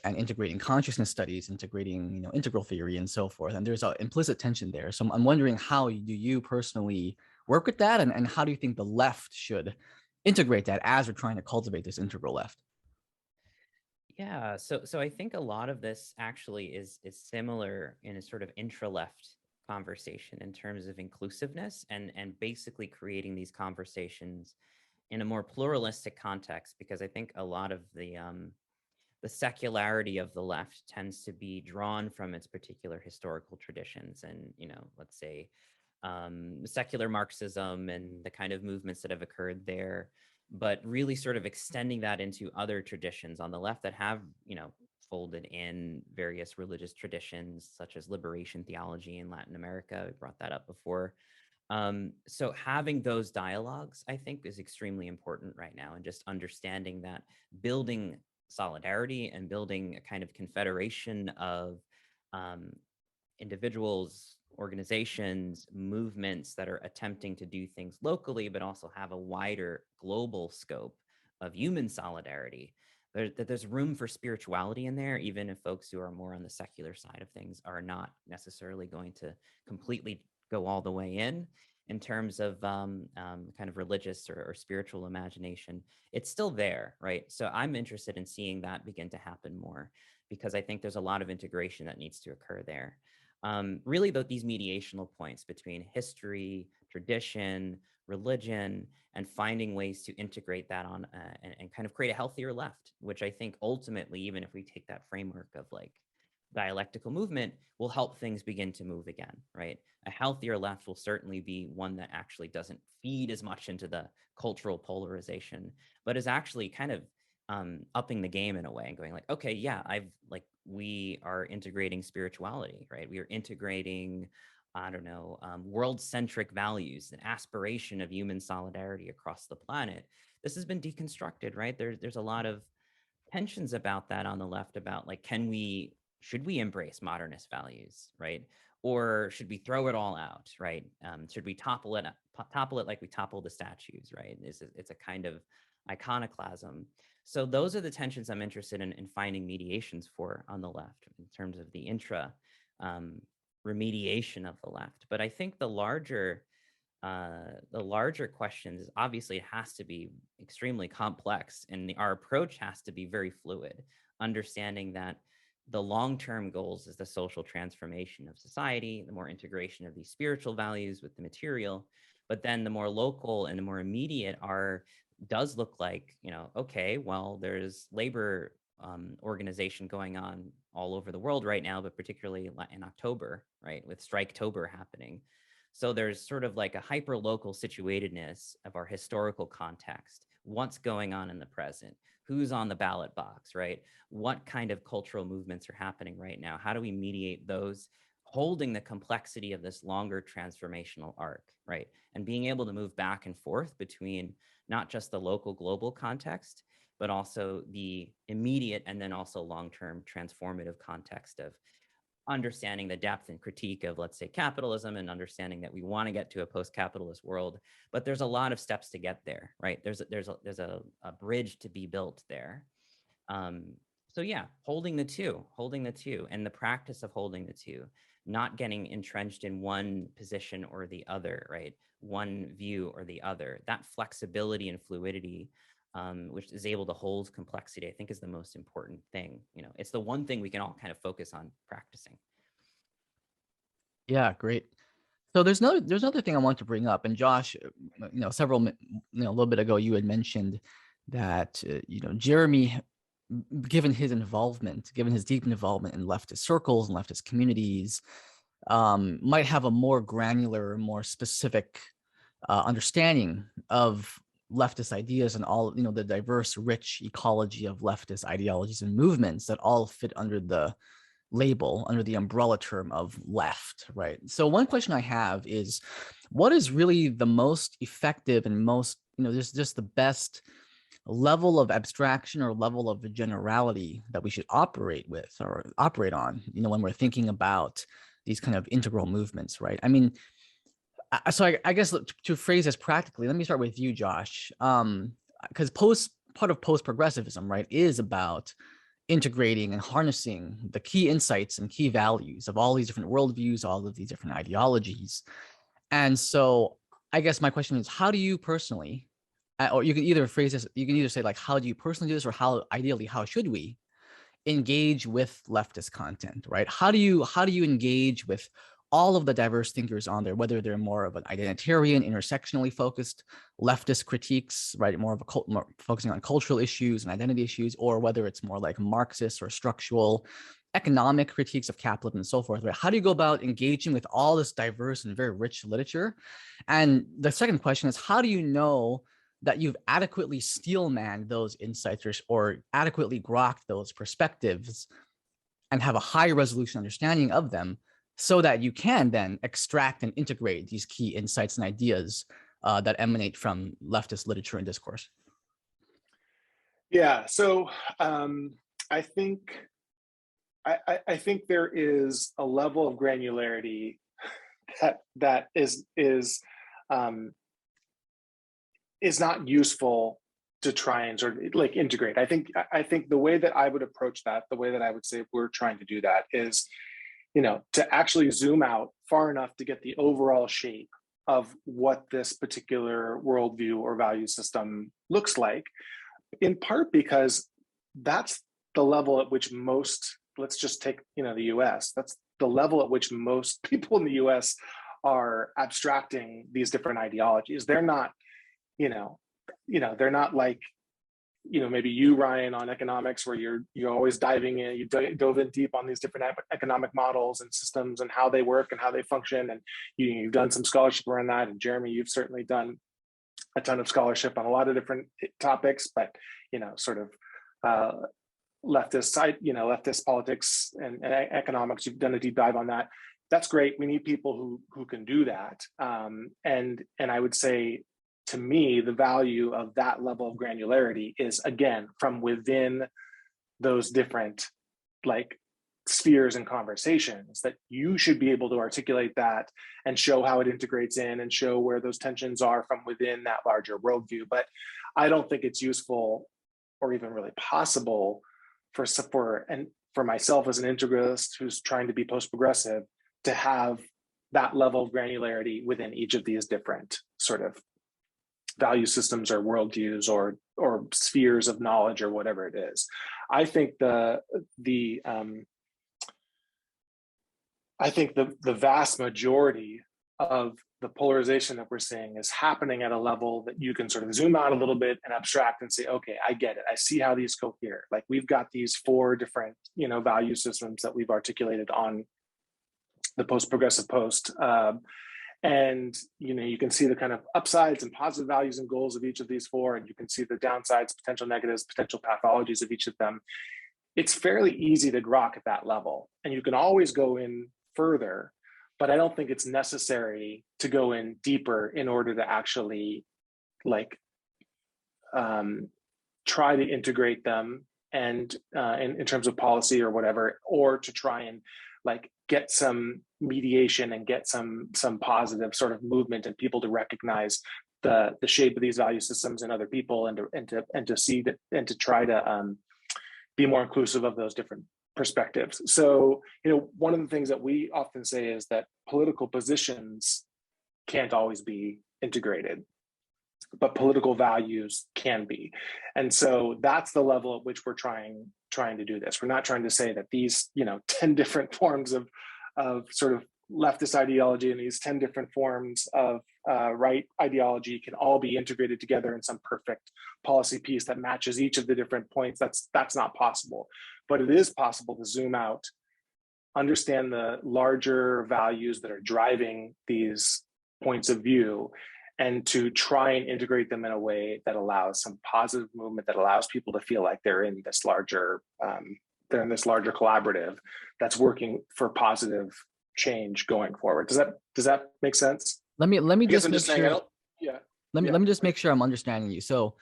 and integrating consciousness studies, integrating, you know, integral theory and so forth. And there's an implicit tension there. So I'm wondering, how do you personally work with that? And how do you think the left should integrate that as we're trying to cultivate this integral left? Yeah, so I think a lot of this actually is similar in a sort of intra-left conversation in terms of inclusiveness and basically creating these conversations in a more pluralistic context, because I think a lot of the secularity of the left tends to be drawn from its particular historical traditions, and, you know, let's say secular Marxism and the kind of movements that have occurred there, but really sort of extending that into other traditions on the left that have, you know, folded in various religious traditions, such as liberation theology in Latin America. We brought that up before. So having those dialogues, I think, is extremely important right now, and just understanding that building solidarity and building a kind of confederation of individuals, organizations, movements that are attempting to do things locally, but also have a wider global scope of human solidarity. That there's room for spirituality in there, even if folks who are more on the secular side of things are not necessarily going to completely go all the way in terms of kind of religious or spiritual imagination. It's still there, right? So I'm interested in seeing that begin to happen more, because I think there's a lot of integration that needs to occur there. Really, these mediational points between history, tradition, religion, and finding ways to integrate that on and kind of create a healthier left, which I think ultimately, even if we take that framework of like dialectical movement, will help things begin to move again, right? A healthier left will certainly be one that actually doesn't feed as much into the cultural polarization, but is actually kind of upping the game in a way and going like, okay, yeah, we are integrating spirituality, right? We are integrating, I don't know, world-centric values and aspiration of human solidarity across the planet. This has been deconstructed, right? There's a lot of tensions about that on the left about like, should we embrace modernist values, right? Or should we throw it all out, right? Should we topple it like we topple the statues, right? It's a kind of iconoclasm. So those are the tensions I'm interested in finding mediations for on the left in terms of the intra remediation of the left. But I think the larger question is, obviously it has to be extremely complex, and our approach has to be very fluid, understanding that the long-term goals is the social transformation of society, the more integration of these spiritual values with the material. But then the more local and the more immediate does look like, okay, well, there's labor organization going on all over the world right now, but particularly in October, right, with Striketober happening. So there's sort of like a hyper-local situatedness of our historical context, what's going on in the present, who's on the ballot box, right? What kind of cultural movements are happening right now? How do we mediate those, holding the complexity of this longer transformational arc, right? And being able to move back and forth between not just the local global context, but also the immediate and then also long-term transformative context of understanding the depth and critique of, let's say, capitalism, and understanding that we want to get to a post-capitalist world, but there's a lot of steps to get there, right? There's a bridge to be built there. So yeah, holding the two, and the practice of holding the two, not getting entrenched in one position or the other, right? One view or the other. That flexibility and fluidity, which is able to hold complexity, I think is the most important thing. It's the one thing we can all kind of focus on practicing. Yeah, great. So there's another thing I want to bring up, and Josh, a little bit ago, you had mentioned that Jeremy, given his deep involvement in leftist circles and leftist communities, might have a more granular, more specific understanding of leftist ideas and all the diverse, rich ecology of leftist ideologies and movements that all fit under the label, under the umbrella term of left, right? So one question I have is, what is really the most effective and most, just the best level of abstraction or level of generality that we should operate with or operate on, when we're thinking about these kind of integral movements, right? I mean, so I guess to phrase this practically, let me start with you, Josh, because part of post-progressivism, right, is about integrating and harnessing the key insights and key values of all these different worldviews, all of these different ideologies. And so I guess my question is, how do you personally, or you can either phrase this, you can either say like, how do you personally do this, or how should we engage with leftist content, right? How do you engage with all of the diverse thinkers on there, whether they're more of an identitarian, intersectionally focused leftist critiques, right, more focusing on cultural issues and identity issues, or whether it's more like Marxist or structural economic critiques of capitalism and so forth, right? How do you go about engaging with all this diverse and very rich literature? And the second question is, how do you know that you've adequately steel-manned those insights or adequately grokked those perspectives and have a high resolution understanding of them, so that you can then extract and integrate these key insights and ideas that emanate from leftist literature and discourse? Yeah, so I think there is a level of granularity that is not useful to try and sort of like integrate. I think the way that I would approach that, the way that I would say we're trying to do that is, to actually zoom out far enough to get the overall shape of what this particular worldview or value system looks like, in part because that's the level at which most, let's just take, the US, that's the level at which most people in the US are abstracting these different ideologies. They're not, they're not like, maybe you, Ryan, on economics, where you're always diving in, you dove in deep on these different economic models and systems and how they work and how they function. And you've done some scholarship around that. And Jeremy, you've certainly done a ton of scholarship on a lot of different topics, but, sort of leftist side, leftist politics and economics, you've done a deep dive on that. That's great. We need people who can do that. And I would say, to me, the value of that level of granularity is, again, from within those different like spheres and conversations, that you should be able to articulate that and show how it integrates in and show where those tensions are from within that larger worldview. But I don't think it's useful or even really possible for myself as an integralist who's trying to be post-progressive to have that level of granularity within each of these different sort of value systems or worldviews or spheres of knowledge or whatever it is. I think the I think the vast majority of the polarization that we're seeing is happening at a level that you can sort of zoom out a little bit and abstract and say, okay, I get it. I see how these cohere. Like we've got these 4 different, value systems that we've articulated on the post-progressive post. And, you can see the kind of upsides and positive values and goals of each of these 4, and you can see the downsides, potential negatives, potential pathologies of each of them. It's fairly easy to grok at that level, and you can always go in further, but I don't think it's necessary to go in deeper in order to actually try to integrate them and in terms of policy or whatever, or to try and get some mediation and get some positive sort of movement and people to recognize the shape of these value systems in other people and to see that and to try to be more inclusive of those different perspectives. So, one of the things that we often say is that political positions can't always be integrated, but political values can be. And so that's the level at which we're trying to do this. We're not trying to say that these, 10 different forms of sort of leftist ideology and these 10 different forms of right ideology can all be integrated together in some perfect policy piece that matches each of the different points. That's not possible. But it is possible to zoom out, understand the larger values that are driving these points of view, and to try and integrate them in a way that allows some positive movement, that allows people to feel like they're in this larger collaborative that's working for positive change going forward. Does that make sense? Let me just make sure. Let me just make sure I'm understanding you. So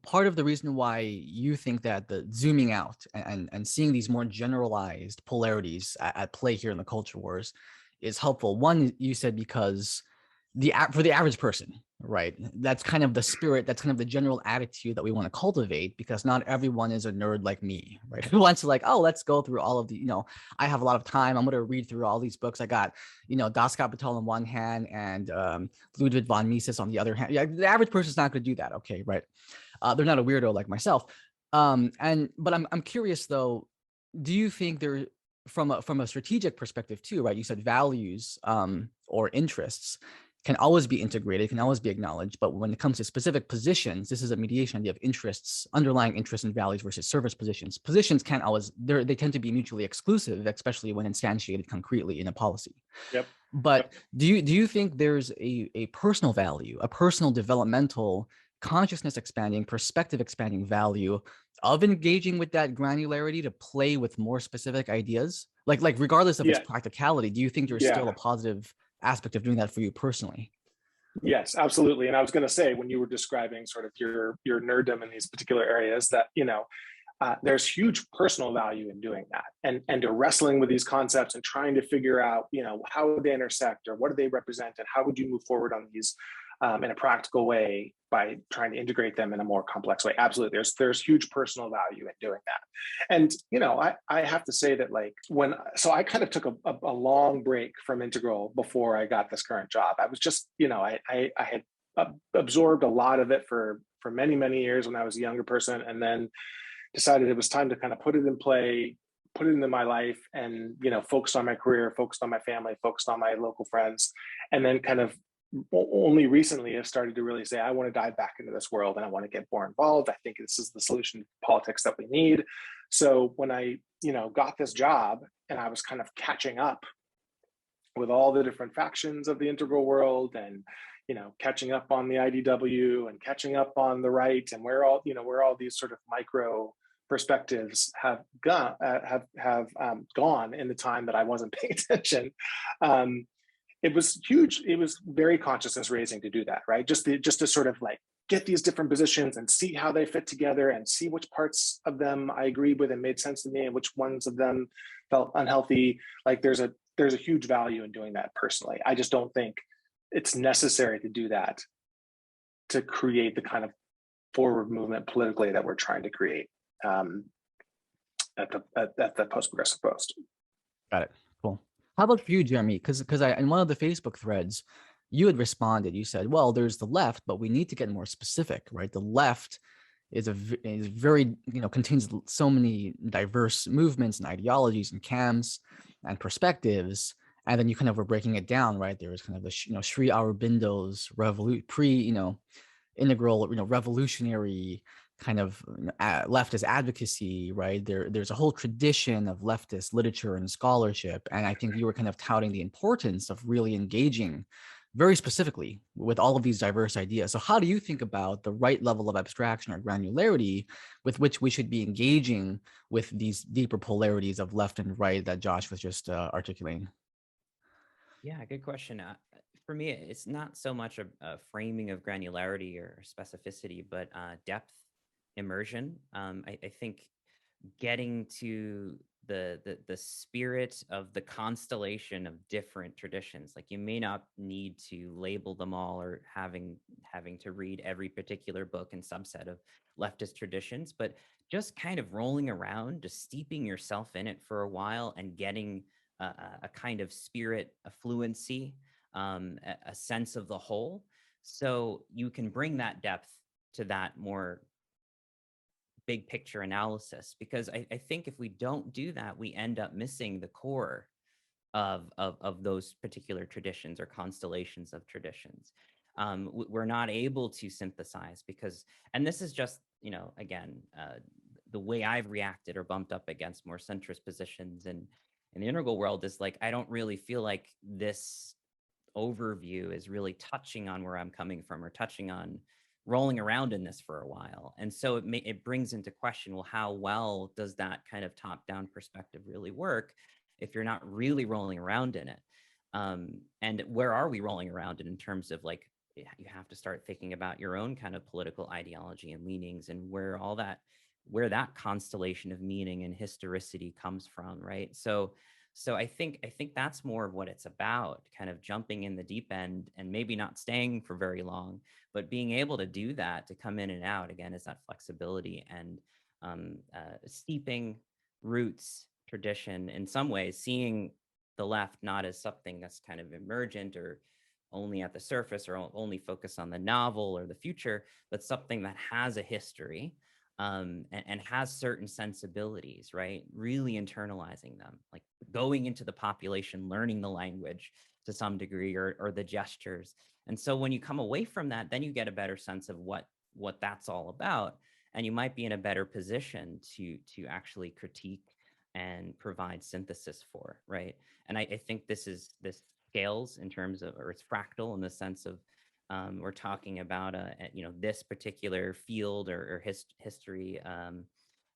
part of the reason why you think that the zooming out and seeing these more generalized polarities at play here in the culture wars is helpful. One, you said because for the average person, right? That's kind of the spirit, that's kind of the general attitude that we want to cultivate, because not everyone is a nerd like me, right? Who wants to let's go through all of the, I have a lot of time, I'm going to read through all these books. I got, Das Kapital on one hand and Ludwig von Mises on the other hand. Yeah, the average person's not going to do that. Okay, right? They're not a weirdo like myself. But I'm curious though, do you think there, from a strategic perspective too, right? You said values or interests can always be integrated, can always be acknowledged. But when it comes to specific positions, this is a mediation idea of interests, underlying interests and values versus service positions. Positions can't always, they tend to be mutually exclusive, especially when instantiated concretely in a policy. Yep. But do you think there's a personal value, a personal developmental, consciousness expanding, perspective expanding value of engaging with that granularity to play with more specific ideas? Like regardless of its practicality, do you think there's still a positive aspect of doing that for you personally? Yes, absolutely. And I was going to say, when you were describing sort of your nerddom in these particular areas, that there's huge personal value in doing that, and to wrestling with these concepts and trying to figure out how they intersect or what do they represent, and how would you move forward on these in a practical way by trying to integrate them in a more complex way. Absolutely, there's huge personal value in doing that. And I have to say that so I kind of took a long break from Integral before I got this current job. I was just I had absorbed a lot of it for many years when I was a younger person, and then decided it was time to kind of put it in play, put it into my life, and focused on my career, focused on my family, focused on my local friends, and then kind of only recently have started to really say, I want to dive back into this world and I want to get more involved. I think this is the solution to politics that we need. So when I, got this job and I was kind of catching up with all the different factions of the integral world, and, catching up on the IDW and catching up on the right, and where all these sort of micro perspectives have gone in the time that I wasn't paying attention. It was huge. It was very consciousness raising to do that, right? Just to sort of get these different positions and see how they fit together and see which parts of them I agreed with and made sense to me and which ones of them felt unhealthy. There's a huge value in doing that personally. I just don't think it's necessary to do that to create the kind of forward movement politically that we're trying to create at the post-progressive post. Got it. Cool. How about for you, Jeremy? Because in one of the Facebook threads, you had responded. You said, "Well, there's the left, but we need to get more specific, right? The left is very contains so many diverse movements and ideologies and camps. and perspectives. And then you kind of were breaking it down, right? There was kind of the Sri Aurobindo's integral, revolutionary kind of leftist advocacy, right? There's a whole tradition of leftist literature and scholarship, and I think you were kind of touting the importance of really engaging very specifically with all of these diverse ideas. So how do you think about the right level of abstraction or granularity with which we should be engaging with these deeper polarities of left and right that Josh was just articulating? Yeah, good question. For me, it's not so much a framing of granularity or specificity, but depth, immersion. I think getting to the spirit of the constellation of different traditions. Like, you may not need to label them all or having to read every particular book and subset of leftist traditions, but just kind of rolling around, just steeping yourself in it for a while and getting a kind of spirit, a fluency, a sense of the whole. So you can bring that depth to that more big picture analysis, because I think if we don't do that, we end up missing the core of those particular traditions or constellations of traditions. We're not able to synthesize because, and this is just, again, the way I've reacted or bumped up against more centrist positions in the integral world is like, I don't really feel like this overview is really touching on where I'm coming from or touching on rolling around in this for a while. And so it brings into question, well, how well does that kind of top-down perspective really work if you're not really rolling around in it? And where are we rolling around in terms of, like, you have to start thinking about your own kind of political ideology and leanings and where that constellation of meaning and historicity comes from, right? So I think that's more of what it's about, kind of jumping in the deep end and maybe not staying for very long, but being able to do that, to come in and out again, is that flexibility and steeping roots, tradition, in some ways, seeing the left not as something that's kind of emergent or only at the surface or only focused on the novel or the future, but something that has a history, and has certain sensibilities, right? Really internalizing them, like going into the population, learning the language to some degree, or the gestures. And so when you come away from that, then you get a better sense of what that's all about. And you might be in a better position to actually critique and provide synthesis for, right? And I think this scales in terms of, or it's fractal in the sense of, we're talking about this particular field or history,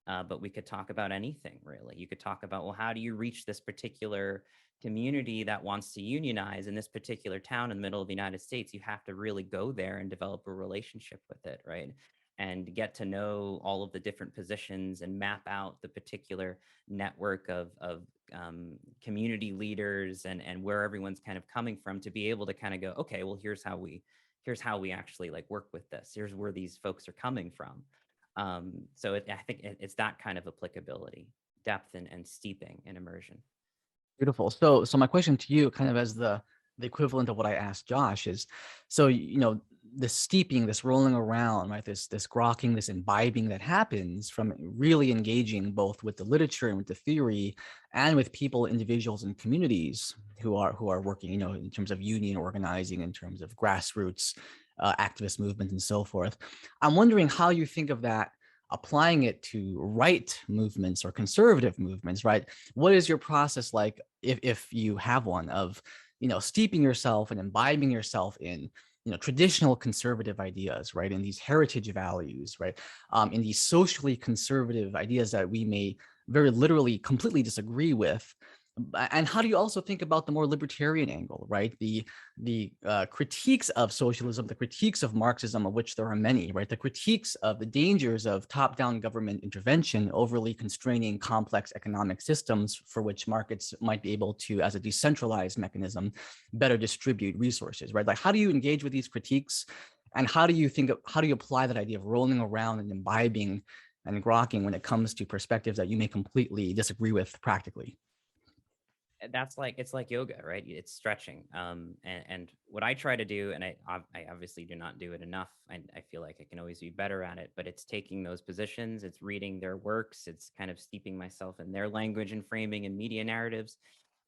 but we could talk about anything, really. You could talk about, well, how do you reach this particular community that wants to unionize in this particular town in the middle of the United States? You have to really go there and develop a relationship with it, right? And get to know all of the different positions and map out the particular network of community leaders and where everyone's kind of coming from, to be able to kind of go, okay, well, here's how we actually, like, work with this. Here's where these folks are coming from. So I think it's that kind of applicability, depth and steeping and immersion. Beautiful. So my question to you, kind of as the equivalent of what I asked Josh, is, so this steeping, this rolling around, right? This grokking, this imbibing that happens from really engaging both with the literature and with the theory, and with people, individuals, and communities who are working, in terms of union organizing, in terms of grassroots activist movement, and so forth. I'm wondering how you think of that, applying it to right movements or conservative movements, right? What is your process like, if you have one, of steeping yourself and imbibing yourself in traditional conservative ideas, right, in these heritage values, right, in these socially conservative ideas that we may very literally completely disagree with? And how do you also think about the more libertarian angle, right? The critiques of socialism, the critiques of Marxism, of which there are many, right? The critiques of the dangers of top-down government intervention, overly constraining complex economic systems for which markets might be able to, as a decentralized mechanism, better distribute resources, right? Like, how do you engage with these critiques, and how do you apply that idea of rolling around and imbibing and grokking when it comes to perspectives that you may completely disagree with practically? That's like, it's like yoga, right? It's stretching. And what I try to do, and I obviously do not do it enough. I feel like I can always be better at it, but it's taking those positions, it's reading their works, it's kind of steeping myself in their language and framing and media narratives,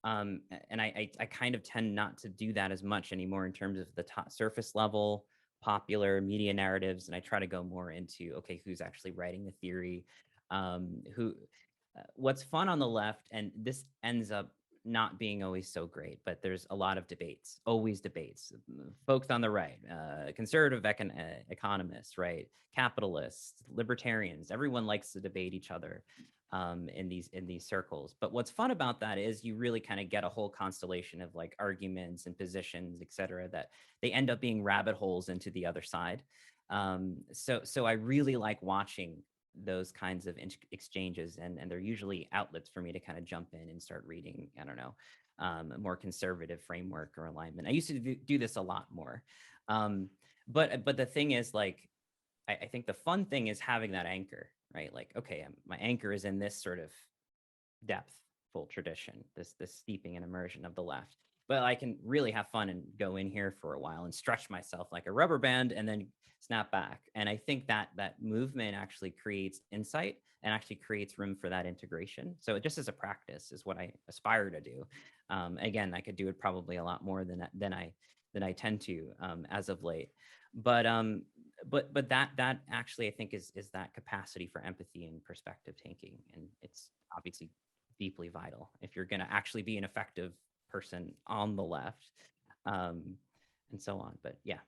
And I kind of tend not to do that as much anymore in terms of the top surface level popular media narratives, and I try to go more into, okay, who's actually writing the theory, who what's fun on the left, and this ends up not being always so great, but there's a lot of debates, always debates. Folks on the right, conservative economists, right, capitalists, libertarians, everyone likes to debate each other in these circles. But what's fun about that is you really kind of get a whole constellation of like arguments and positions, et cetera, that they end up being rabbit holes into the other side. So I really like watching those kinds of exchanges, and they're usually outlets for me to kind of jump in and start reading, I don't know, a more conservative framework or alignment. I used to do this a lot more. But the thing is, like, I think the fun thing is having that anchor, right? Like, okay, my anchor is in this sort of depthful tradition, this steeping and immersion of the left. But I can really have fun and go in here for a while and stretch myself like a rubber band and then snap back. And I think that movement actually creates insight and actually creates room for that integration. So it just as a practice is what I aspire to do. Again, I could do it probably a lot more than I tend to as of late. But that actually I think is that capacity for empathy and perspective taking, and it's obviously deeply vital if you're going to actually be an effective person on the left, and so on. But yeah.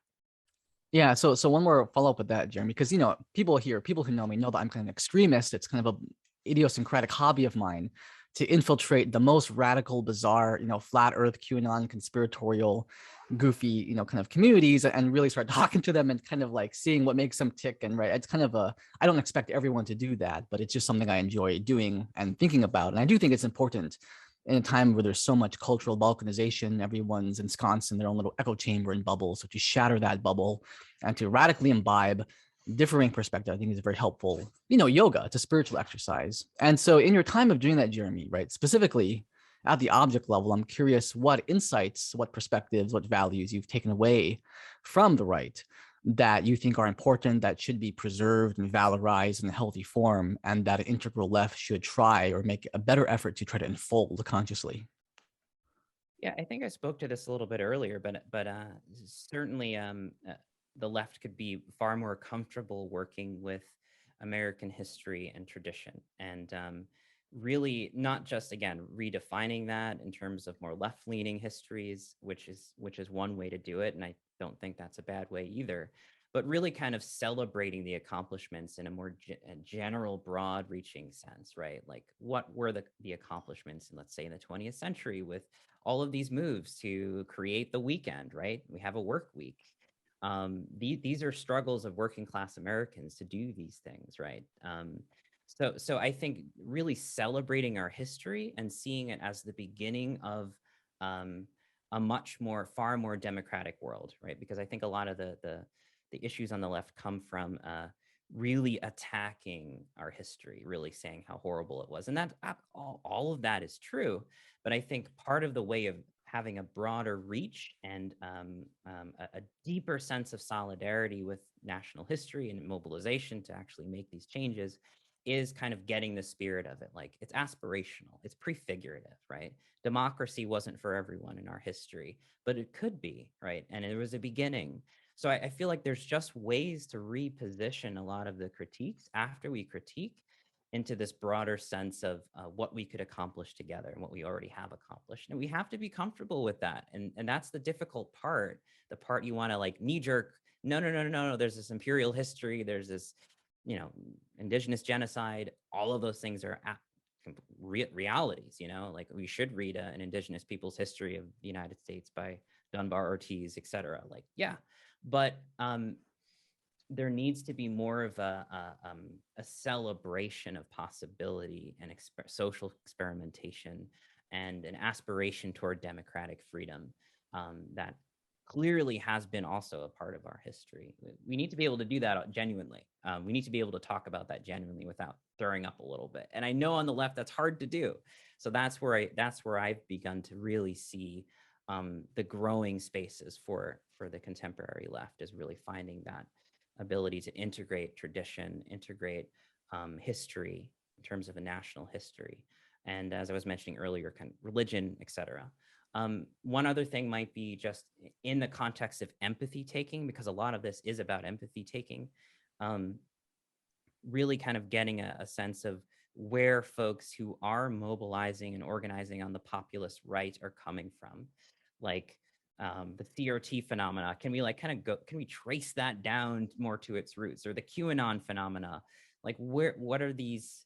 Yeah, so one more follow up with that, Jeremy, because people who know me know that I'm kind of an extremist. It's kind of a idiosyncratic hobby of mine to infiltrate the most radical, bizarre, flat Earth, QAnon, conspiratorial, goofy, kind of communities, and really start talking to them and kind of like seeing what makes them tick. And right, it's kind of I don't expect everyone to do that, but it's just something I enjoy doing and thinking about. And I do think it's important in a time where there's so much cultural balkanization, everyone's ensconced in their own little echo chamber and bubble. So to shatter that bubble and to radically imbibe differing perspective, I think is very helpful. Yoga, it's a spiritual exercise. And so in your time of doing that, Jeremy, right, specifically at the object level, I'm curious what insights, what perspectives, what values you've taken away from the right that you think are important, that should be preserved and valorized in a healthy form, and that an integral left should try or make a better effort to try to unfold consciously. Yeah, I think I spoke to this a little bit earlier, but certainly the left could be far more comfortable working with American history and tradition, and really not just, again, redefining that in terms of more left-leaning histories, which is one way to do it, and I don't think that's a bad way either, but really kind of celebrating the accomplishments in a more general, broad-reaching sense, right? Like, what were the accomplishments in, let's say, in the 20th century with all of these moves to create the weekend, right? We have a work week. These are struggles of working class Americans to do these things, right? So I think really celebrating our history and seeing it as the beginning of a far more democratic world, right? Because I think a lot of the issues on the left come from really attacking our history, really saying how horrible it was. And that all of that is true. But I think part of the way of having a broader reach and a deeper sense of solidarity with national history and mobilization to actually make these changes is kind of getting the spirit of it. Like, it's aspirational, it's prefigurative, right? Democracy wasn't for everyone in our history, but it could be, right? And it was a beginning. So I feel like there's just ways to reposition a lot of the critiques after we critique into this broader sense of what we could accomplish together and what we already have accomplished. And we have to be comfortable with that. And that's the difficult part, the part you want to like knee jerk. No, there's this imperial history. There's this, indigenous genocide. All of those things are realities, like we should read an indigenous people's history of the United States by Dunbar Ortiz, et cetera. Like, yeah, but there needs to be more of a celebration of possibility and social experimentation and an aspiration toward democratic freedom that clearly has been also a part of our history. We need to be able to do that genuinely. We need to be able to talk about that genuinely without throwing up a little bit. And I know on the left that's hard to do. So that's where I've begun to really see the growing spaces for the contemporary left, is really finding that ability to integrate tradition, integrate history in terms of a national history, and as I was mentioning earlier, kind of religion, etc. One other thing might be just in the context of empathy taking, because a lot of this is about empathy taking, really kind of getting a sense of where folks who are mobilizing and organizing on the populist right are coming from, like the CRT phenomena. Can we can we trace that down more to its roots, or the QAnon phenomena? Like what are these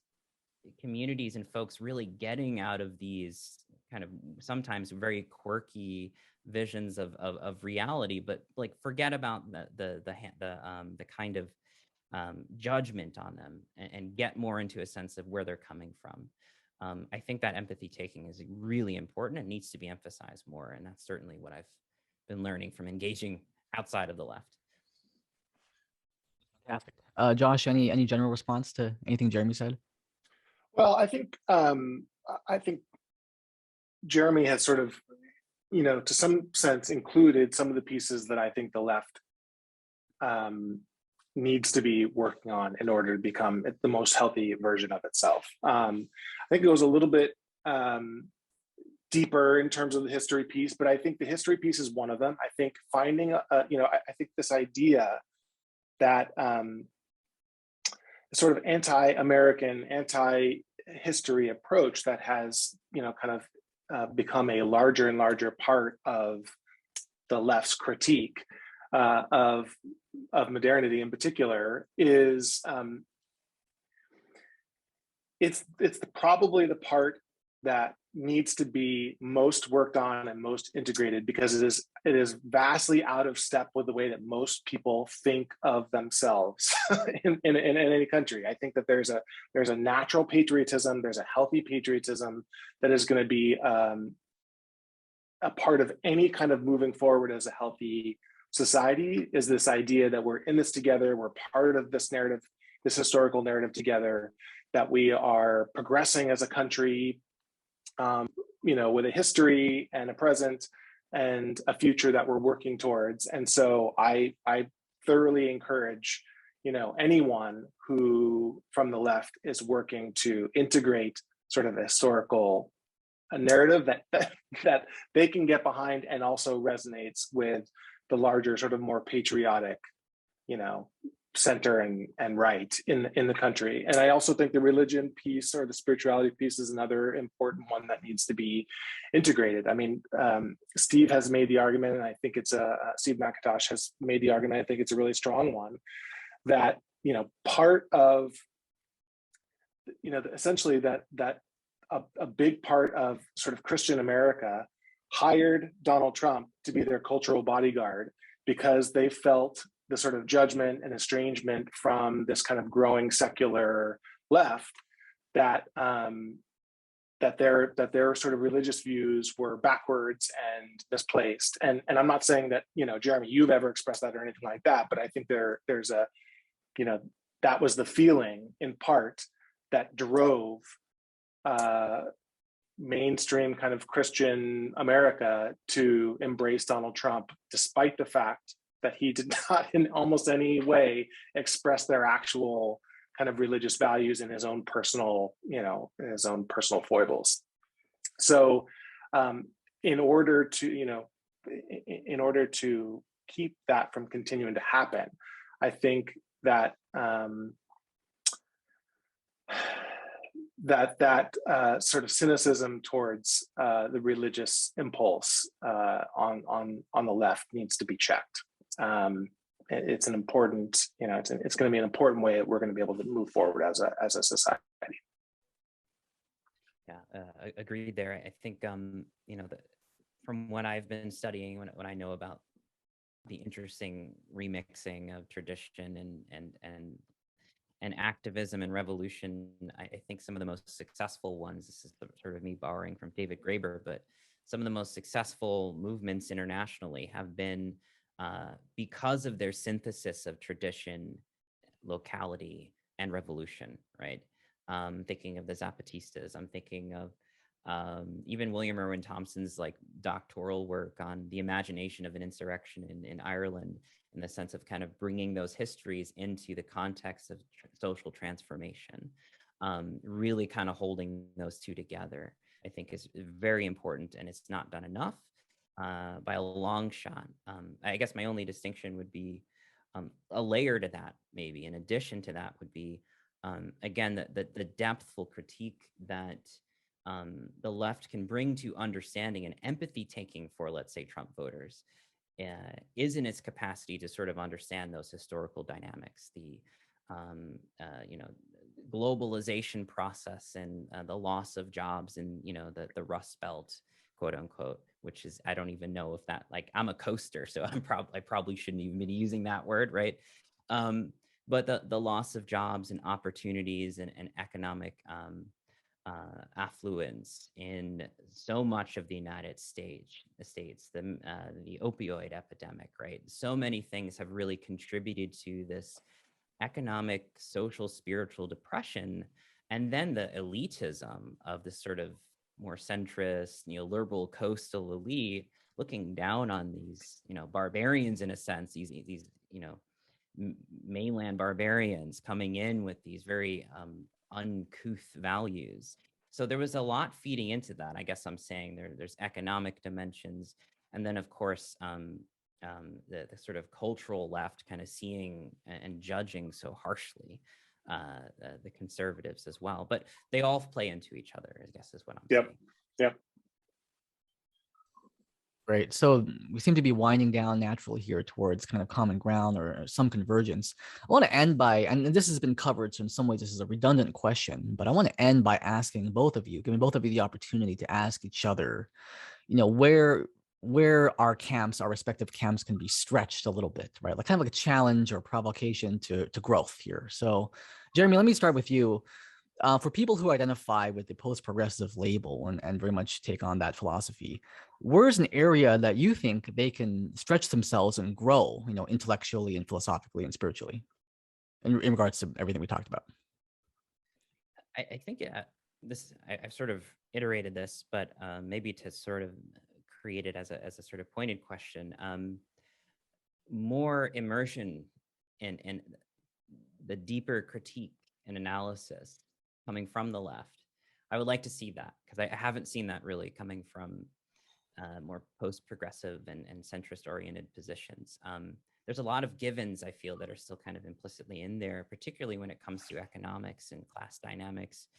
communities and folks really getting out of these kind of sometimes very quirky visions of reality, but like forget about the kind of judgment on them, and get more into a sense of where they're coming from. I think that empathy taking is really important. It needs to be emphasized more, and that's certainly what I've been learning from engaging outside of the left. Fantastic. Josh, any general response to anything Jeremy said? Well, I think Jeremy has sort of, to some sense, included some of the pieces that I think the left needs to be working on in order to become the most healthy version of itself. I think it goes a little bit deeper in terms of the history piece, but I think the history piece is one of them. I think finding, I think this idea that sort of anti-American, anti-history approach that has, kind of become a larger and larger part of the left's critique of modernity in particular is it's probably the part that needs to be most worked on and most integrated, because it is vastly out of step with the way that most people think of themselves in any country. I think that there's a natural patriotism, there's a healthy patriotism that is going to be a part of any kind of moving forward as a healthy society, is this idea that we're in this together, we're part of this narrative, this historical narrative together, that we are progressing as a country, with a history and a present and a future that we're working towards. And so I thoroughly encourage, anyone who from the left is working to integrate sort of a historical narrative that they can get behind and also resonates with the larger sort of more patriotic, center and right in the country. And I also think the religion piece or the spirituality piece is another important one that needs to be integrated. I mean, Steve has made the argument, and I think it's Steve McIntosh has made the argument, I think it's a really strong one, that, part of, essentially that a big part of sort of Christian America hired Donald Trump to be their cultural bodyguard because they felt the sort of judgment and estrangement from this kind of growing secular left that their sort of religious views were backwards and misplaced. And I'm not saying that, Jeremy, you've ever expressed that or anything like that, but I think there's a, that was the feeling in part that drove mainstream kind of Christian America to embrace Donald Trump, despite the fact that he did not in almost any way express their actual kind of religious values in his own personal, foibles. So in order to keep that from continuing to happen, I think that that sort of cynicism towards the religious impulse on the left needs to be checked. It's an important, it's going to be an important way that we're going to be able to move forward as a society. Yeah, agreed there. I think from what I've been studying, when I know about the interesting remixing of tradition and activism and revolution, I think some of the most successful ones, this is sort of me borrowing from David Graeber, but some of the most successful movements internationally have been because of their synthesis of tradition, locality, and revolution, right? Thinking of the Zapatistas, I'm thinking of even William Irwin Thompson's like doctoral work on the imagination of an insurrection in Ireland, in the sense of kind of bringing those histories into the context of social transformation. really kind of holding those two together, I think is very important, and it's not done enough by a long shot. I guess my only distinction would be a layer to that, maybe in addition to that would be, again, the depthful critique that the left can bring to understanding and empathy taking for, let's say, Trump voters, is in its capacity to sort of understand those historical dynamics, the globalization process and the loss of jobs and the Rust Belt, quote unquote, which is, I don't even know if that, like, I'm a coaster, so I probably shouldn't even be using that word, right? But the loss of jobs and opportunities and economic affluence in so much of the United States, the opioid epidemic, right? So many things have really contributed to this economic, social, spiritual depression, and then the elitism of this sort of more centrist, neoliberal coastal elite looking down on these, barbarians in a sense, these mainland barbarians coming in with these very uncouth values. So there was a lot feeding into that. I guess I'm saying there's economic dimensions, and then of course the sort of cultural left kind of seeing and judging so harshly the conservatives as well. But they all play into each other, I guess is what I'm saying. Yep. Great. So we seem to be winding down naturally here towards kind of common ground or some convergence. I want to end by, and this has been covered, so in some ways this is a redundant question, but I want to end by asking both of you, giving both of you the opportunity to ask each other, where our respective camps can be stretched a little bit, right? Like kind of like a challenge or provocation to growth here. So Jeremy, let me start with you. For people who identify with the post-progressive label and very much take on that philosophy, where's an area that you think they can stretch themselves and grow, intellectually and philosophically and spiritually, in regards to everything we talked about? I think I've sort of iterated this, but maybe to sort of create it as a sort of pointed question, more immersion in the deeper critique and analysis coming from the left. I would like to see that, because I haven't seen that really coming from more post-progressive and centrist oriented positions. There's a lot of givens, I feel, that are still kind of implicitly in there, particularly when it comes to economics and class dynamics.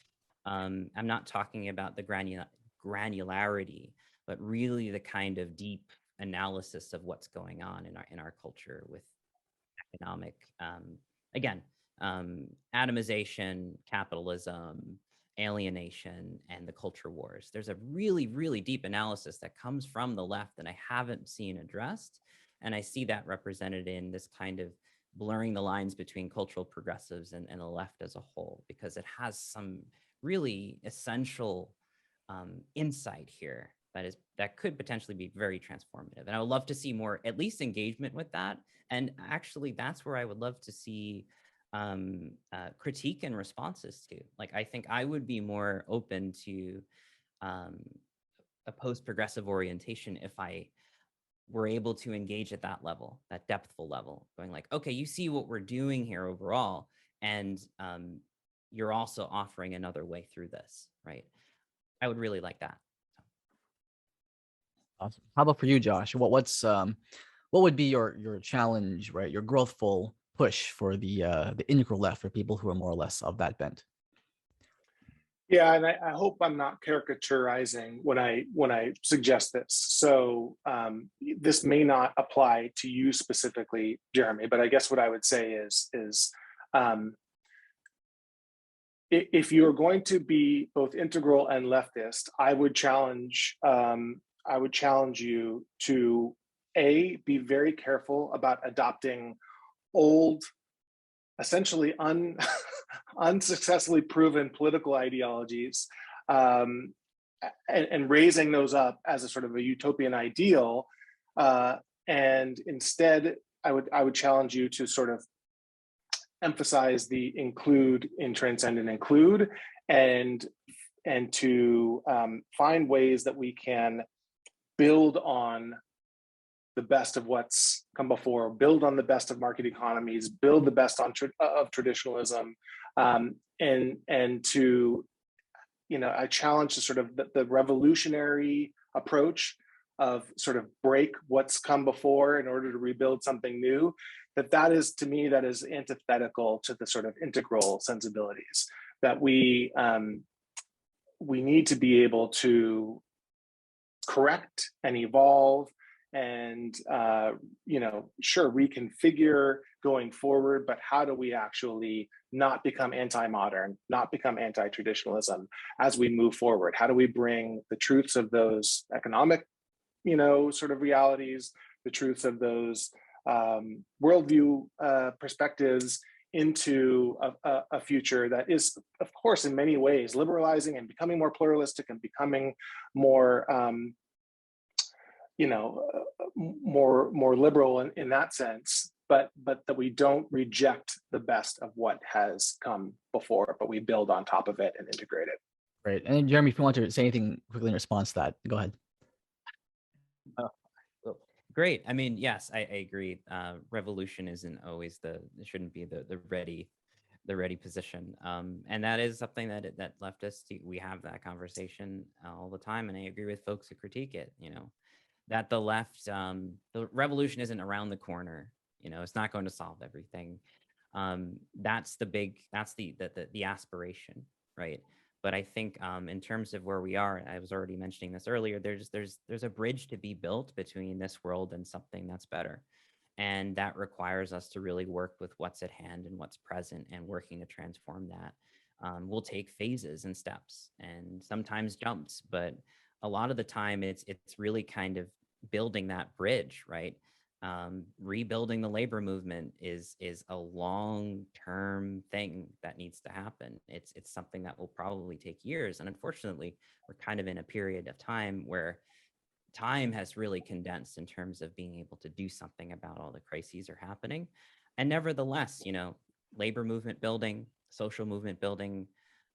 I'm not talking about the granularity, but really the kind of deep analysis of what's going on in our culture with economic, again, atomization, capitalism, alienation, and the culture wars. There's a really, really deep analysis that comes from the left that I haven't seen addressed. And I see that represented in this kind of blurring the lines between cultural progressives and the left as a whole, because it has some really essential insight here that could potentially be very transformative. And I would love to see more, at least, engagement with that. And actually, that's where I would love to see critique and responses to. Like, I think I would be more open to a post-progressive orientation if I were able to engage at that level, that depthful level, going like, okay, you see what we're doing here overall, and you're also offering another way through this, right? I would really like that. Awesome. How about for you, Josh? What would be your challenge, right? Your growthful push for the integral left, for people who are more or less of that bent? Yeah, and I hope I'm not caricaturizing when I suggest this. So this may not apply to you specifically, Jeremy, but I guess what I would say is if you're going to be both integral and leftist, I would challenge you to be very careful about adopting old, essentially unsuccessfully proven political ideologies and raising those up as a sort of a utopian ideal, and instead I would challenge you to sort of emphasize the include in transcend and include, and to find ways that we can build on the best of what's come before, build on the best of market economies, build the best of traditionalism, and to, I challenge the sort of the revolutionary approach of sort of break what's come before in order to rebuild something new. That is, to me, that is antithetical to the sort of integral sensibilities that we need to be able to correct and evolve and sure, reconfigure going forward, but how do we actually not become anti-modern, not become anti-traditionalism as we move forward? How do we bring the truths of those economic sort of realities, the truths of those worldview perspectives into a future that is, of course, in many ways liberalizing and becoming more pluralistic and becoming more more liberal in that sense, but that we don't reject the best of what has come before, but we build on top of it and integrate it. Right. And then, Jeremy, if you want to say anything quickly in response to that, go ahead. Great. I mean, yes, I agree. Revolution isn't always it shouldn't be the ready position. And that is something that leftists, we have that conversation all the time. And I agree with folks who critique it, that the left, the revolution isn't around the corner. It's not going to solve everything. That's the aspiration, right? But I think in terms of where we are, I was already mentioning this earlier, there's a bridge to be built between this world and something that's better. And that requires us to really work with what's at hand and what's present and working to transform that. We'll take phases and steps and sometimes jumps, but a lot of the time it's really kind of building that bridge, right? Rebuilding the labor movement is a long-term thing that needs to happen. It's something that will probably take years. And unfortunately, we're kind of in a period of time where time has really condensed in terms of being able to do something about all the crises are happening. And nevertheless, labor movement building, social movement building,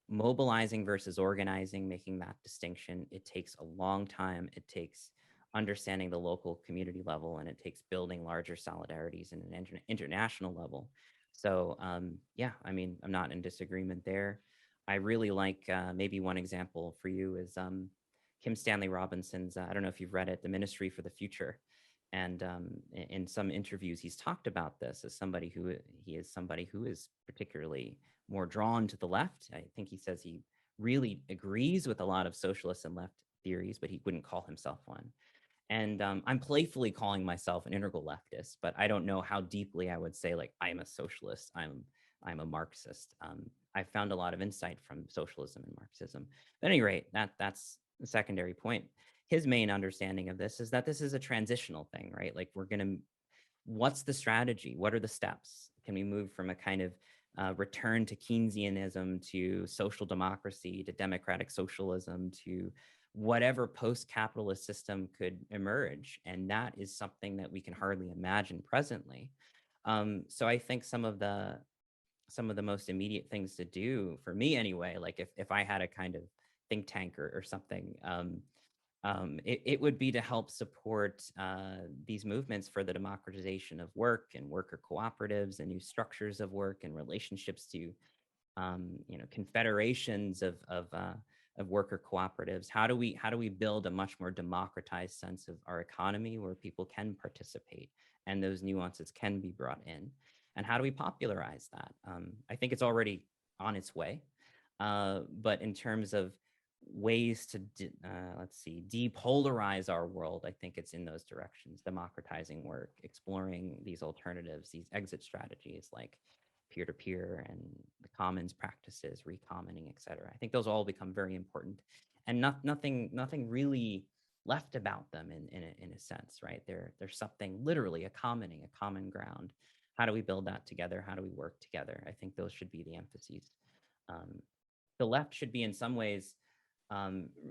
mobilizing versus organizing, making that distinction, it takes a long time. It takes understanding the local community level, and it takes building larger solidarities in an international level. So yeah, I mean, I'm not in disagreement there. I really like, maybe one example for you is Kim Stanley Robinson's, I don't know if you've read it, The Ministry for the Future. And in some interviews, he's talked about this as somebody who is particularly more drawn to the left. I think he says he really agrees with a lot of socialist and left theories, but he wouldn't call himself one. And I'm playfully calling myself an integral leftist, but I don't know how deeply I would say, like, I'm a socialist, I'm a Marxist. I found a lot of insight from socialism and Marxism. At any rate, that's the secondary point. His main understanding of this is that this is a transitional thing, right? Like, what's the strategy? What are the steps? Can we move from a kind of return to Keynesianism to social democracy to democratic socialism to whatever post-capitalist system could emerge? And that is something that we can hardly imagine presently. So I think some of the most immediate things to do for me anyway, like if I had a kind of think tank or something, it would be to help support these movements for the democratization of work and worker cooperatives and new structures of work and relationships to confederations of worker cooperatives. How do we build a much more democratized sense of our economy where people can participate and those nuances can be brought in? And how do we popularize that? I think it's already on its way, but in terms of ways to depolarize our world, I think it's in those directions: democratizing work, exploring these alternatives, these exit strategies like peer-to-peer and the commons practices, recommoning, et cetera. I think those all become very important, and nothing really left about them in a sense, right? There's something, literally a commoning, a common ground. How do we build that together? How do we work together? I think those should be the emphases. The left should be in some ways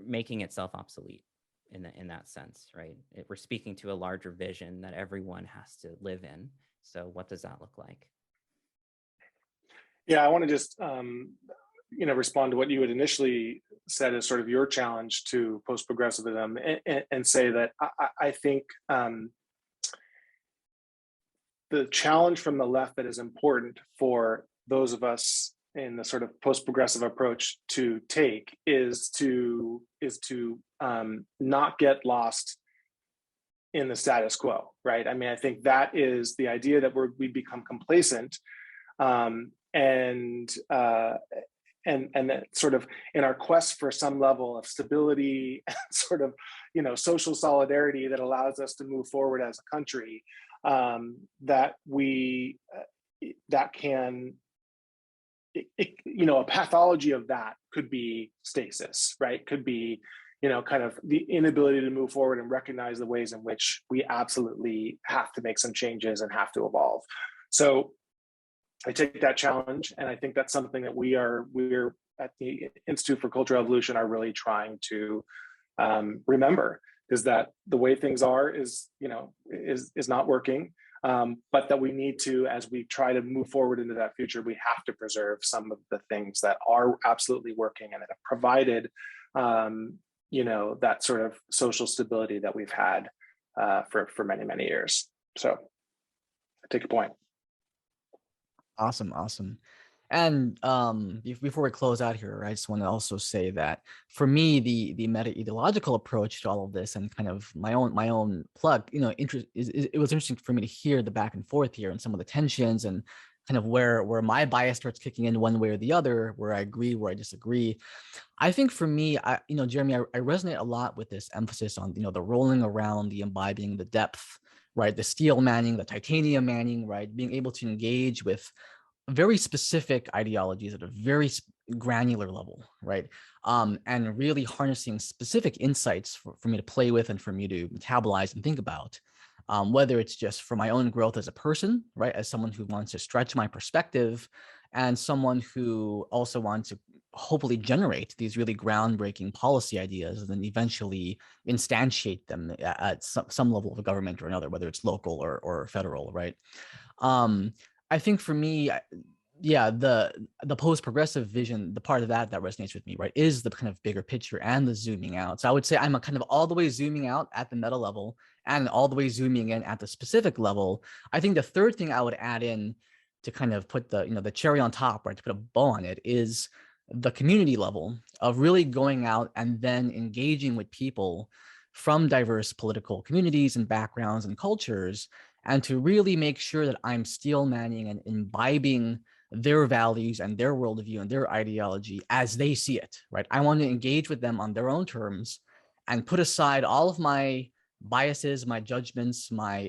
making itself obsolete in that sense, right? We're speaking to a larger vision that everyone has to live in. So what does that look like? Yeah, I want to just respond to what you had initially said as sort of your challenge to post-progressivism, and say that I think the challenge from the left that is important for those of us in the sort of post-progressive approach to take is to not get lost in the status quo, right? I mean, I think that is the idea that we become complacent, and that sort of in our quest for some level of stability and sort of, you know, social solidarity that allows us to move forward as a country, that can, you know, a pathology of that could be stasis, right? Could be, you know, kind of the inability to move forward and recognize the ways in which we absolutely have to make some changes and have to evolve. So I take that challenge, and I think that's something that we're at the Institute for Cultural Evolution are really trying to remember, is that the way things are is not working, but that we need to, as we try to move forward into that future, we have to preserve some of the things that are absolutely working and that have provided you know, that sort of social stability that we've had for many, many years. So I take a point. Awesome. And before we close out here, I just want to also say that for me, the meta-ideological approach to all of this, and kind of my own plug, you know, it was interesting for me to hear the back and forth here and some of the tensions and kind of where my bias starts kicking in one way or the other, where I agree, where I disagree. I think for me, you know, Jeremy, I resonate a lot with this emphasis on, you know, the rolling around, the imbibing, the depth, right? The steel manning, the titanium manning, right? Being able to engage with very specific ideologies at a very granular level, right? And really harnessing specific insights for me to play with and for me to metabolize and think about. Whether it's just for my own growth as a person, right? As someone who wants to stretch my perspective, and someone who also wants to hopefully generate these really groundbreaking policy ideas and then eventually instantiate them at some level of government or another, whether it's local or federal, right? I think for me, yeah, the post-progressive vision, the part of that resonates with me, right, is the kind of bigger picture and the zooming out. So I would say I'm a kind of all the way zooming out at the meta level and all the way zooming in at the specific level. I think the third thing I would add in to kind of put the, you know, the cherry on top, right, to put a bow on it, is the community level of really going out and then engaging with people from diverse political communities and backgrounds and cultures, and to really make sure that I'm steel manning and imbibing their values and their worldview and their ideology as they see it, right? I want to engage with them on their own terms and put aside all of my biases, my judgments, my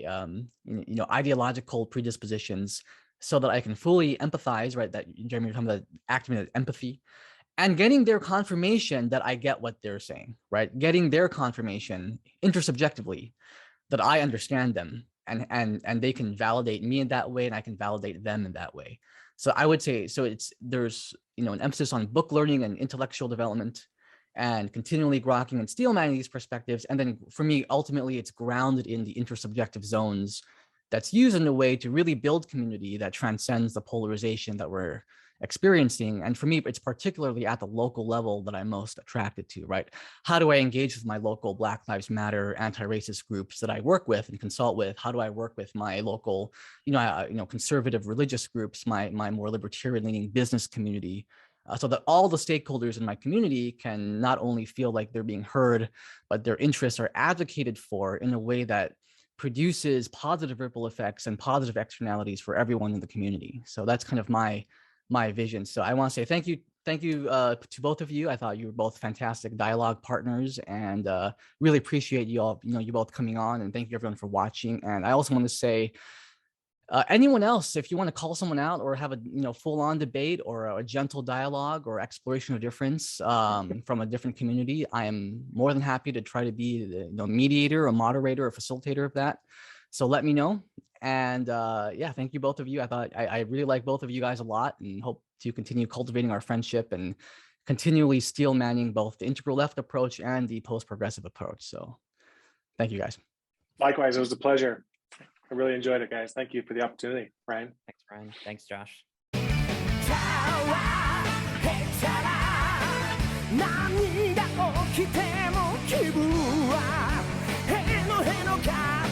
you know, ideological predispositions, so that I can fully empathize, right? That Jeremy, you're talking about acting empathy, and getting their confirmation that I get what they're saying, right? Getting their confirmation intersubjectively that I understand them, and they can validate me in that way, and I can validate them in that way. So I would say, so there's, you know, an emphasis on book learning and intellectual development, and continually grokking and steel manning these perspectives. And then for me, ultimately, it's grounded in the intersubjective zones that's used in a way to really build community that transcends the polarization that we're experiencing. And for me, it's particularly at the local level that I'm most attracted to, right? How do I engage with my local Black Lives Matter anti-racist groups that I work with and consult with? How do I work with my local, you know, conservative religious groups, my more libertarian-leaning business community, so that all the stakeholders in my community can not only feel like they're being heard, but their interests are advocated for in a way that produces positive ripple effects and positive externalities for everyone in the community. So that's kind of my vision. So I want to say thank you to both of you. I thought you were both fantastic dialogue partners, and really appreciate you all, you both coming on, and thank you everyone for watching. And I also want to say, anyone else, if you want to call someone out or have a full-on debate or a gentle dialogue or exploration of difference from a different community, I am more than happy to try to be the mediator, a moderator, a facilitator of that. So let me know. And yeah, thank you both of you. I really like both of you guys a lot, and hope to continue cultivating our friendship and continually steel manning both the integral left approach and the post-progressive approach. So thank you guys. Likewise, it was a pleasure. I really enjoyed it, guys. Thank you for the opportunity, Ryan. Thanks, Ryan. Thanks, Josh. 何が起きても気分はへのへの風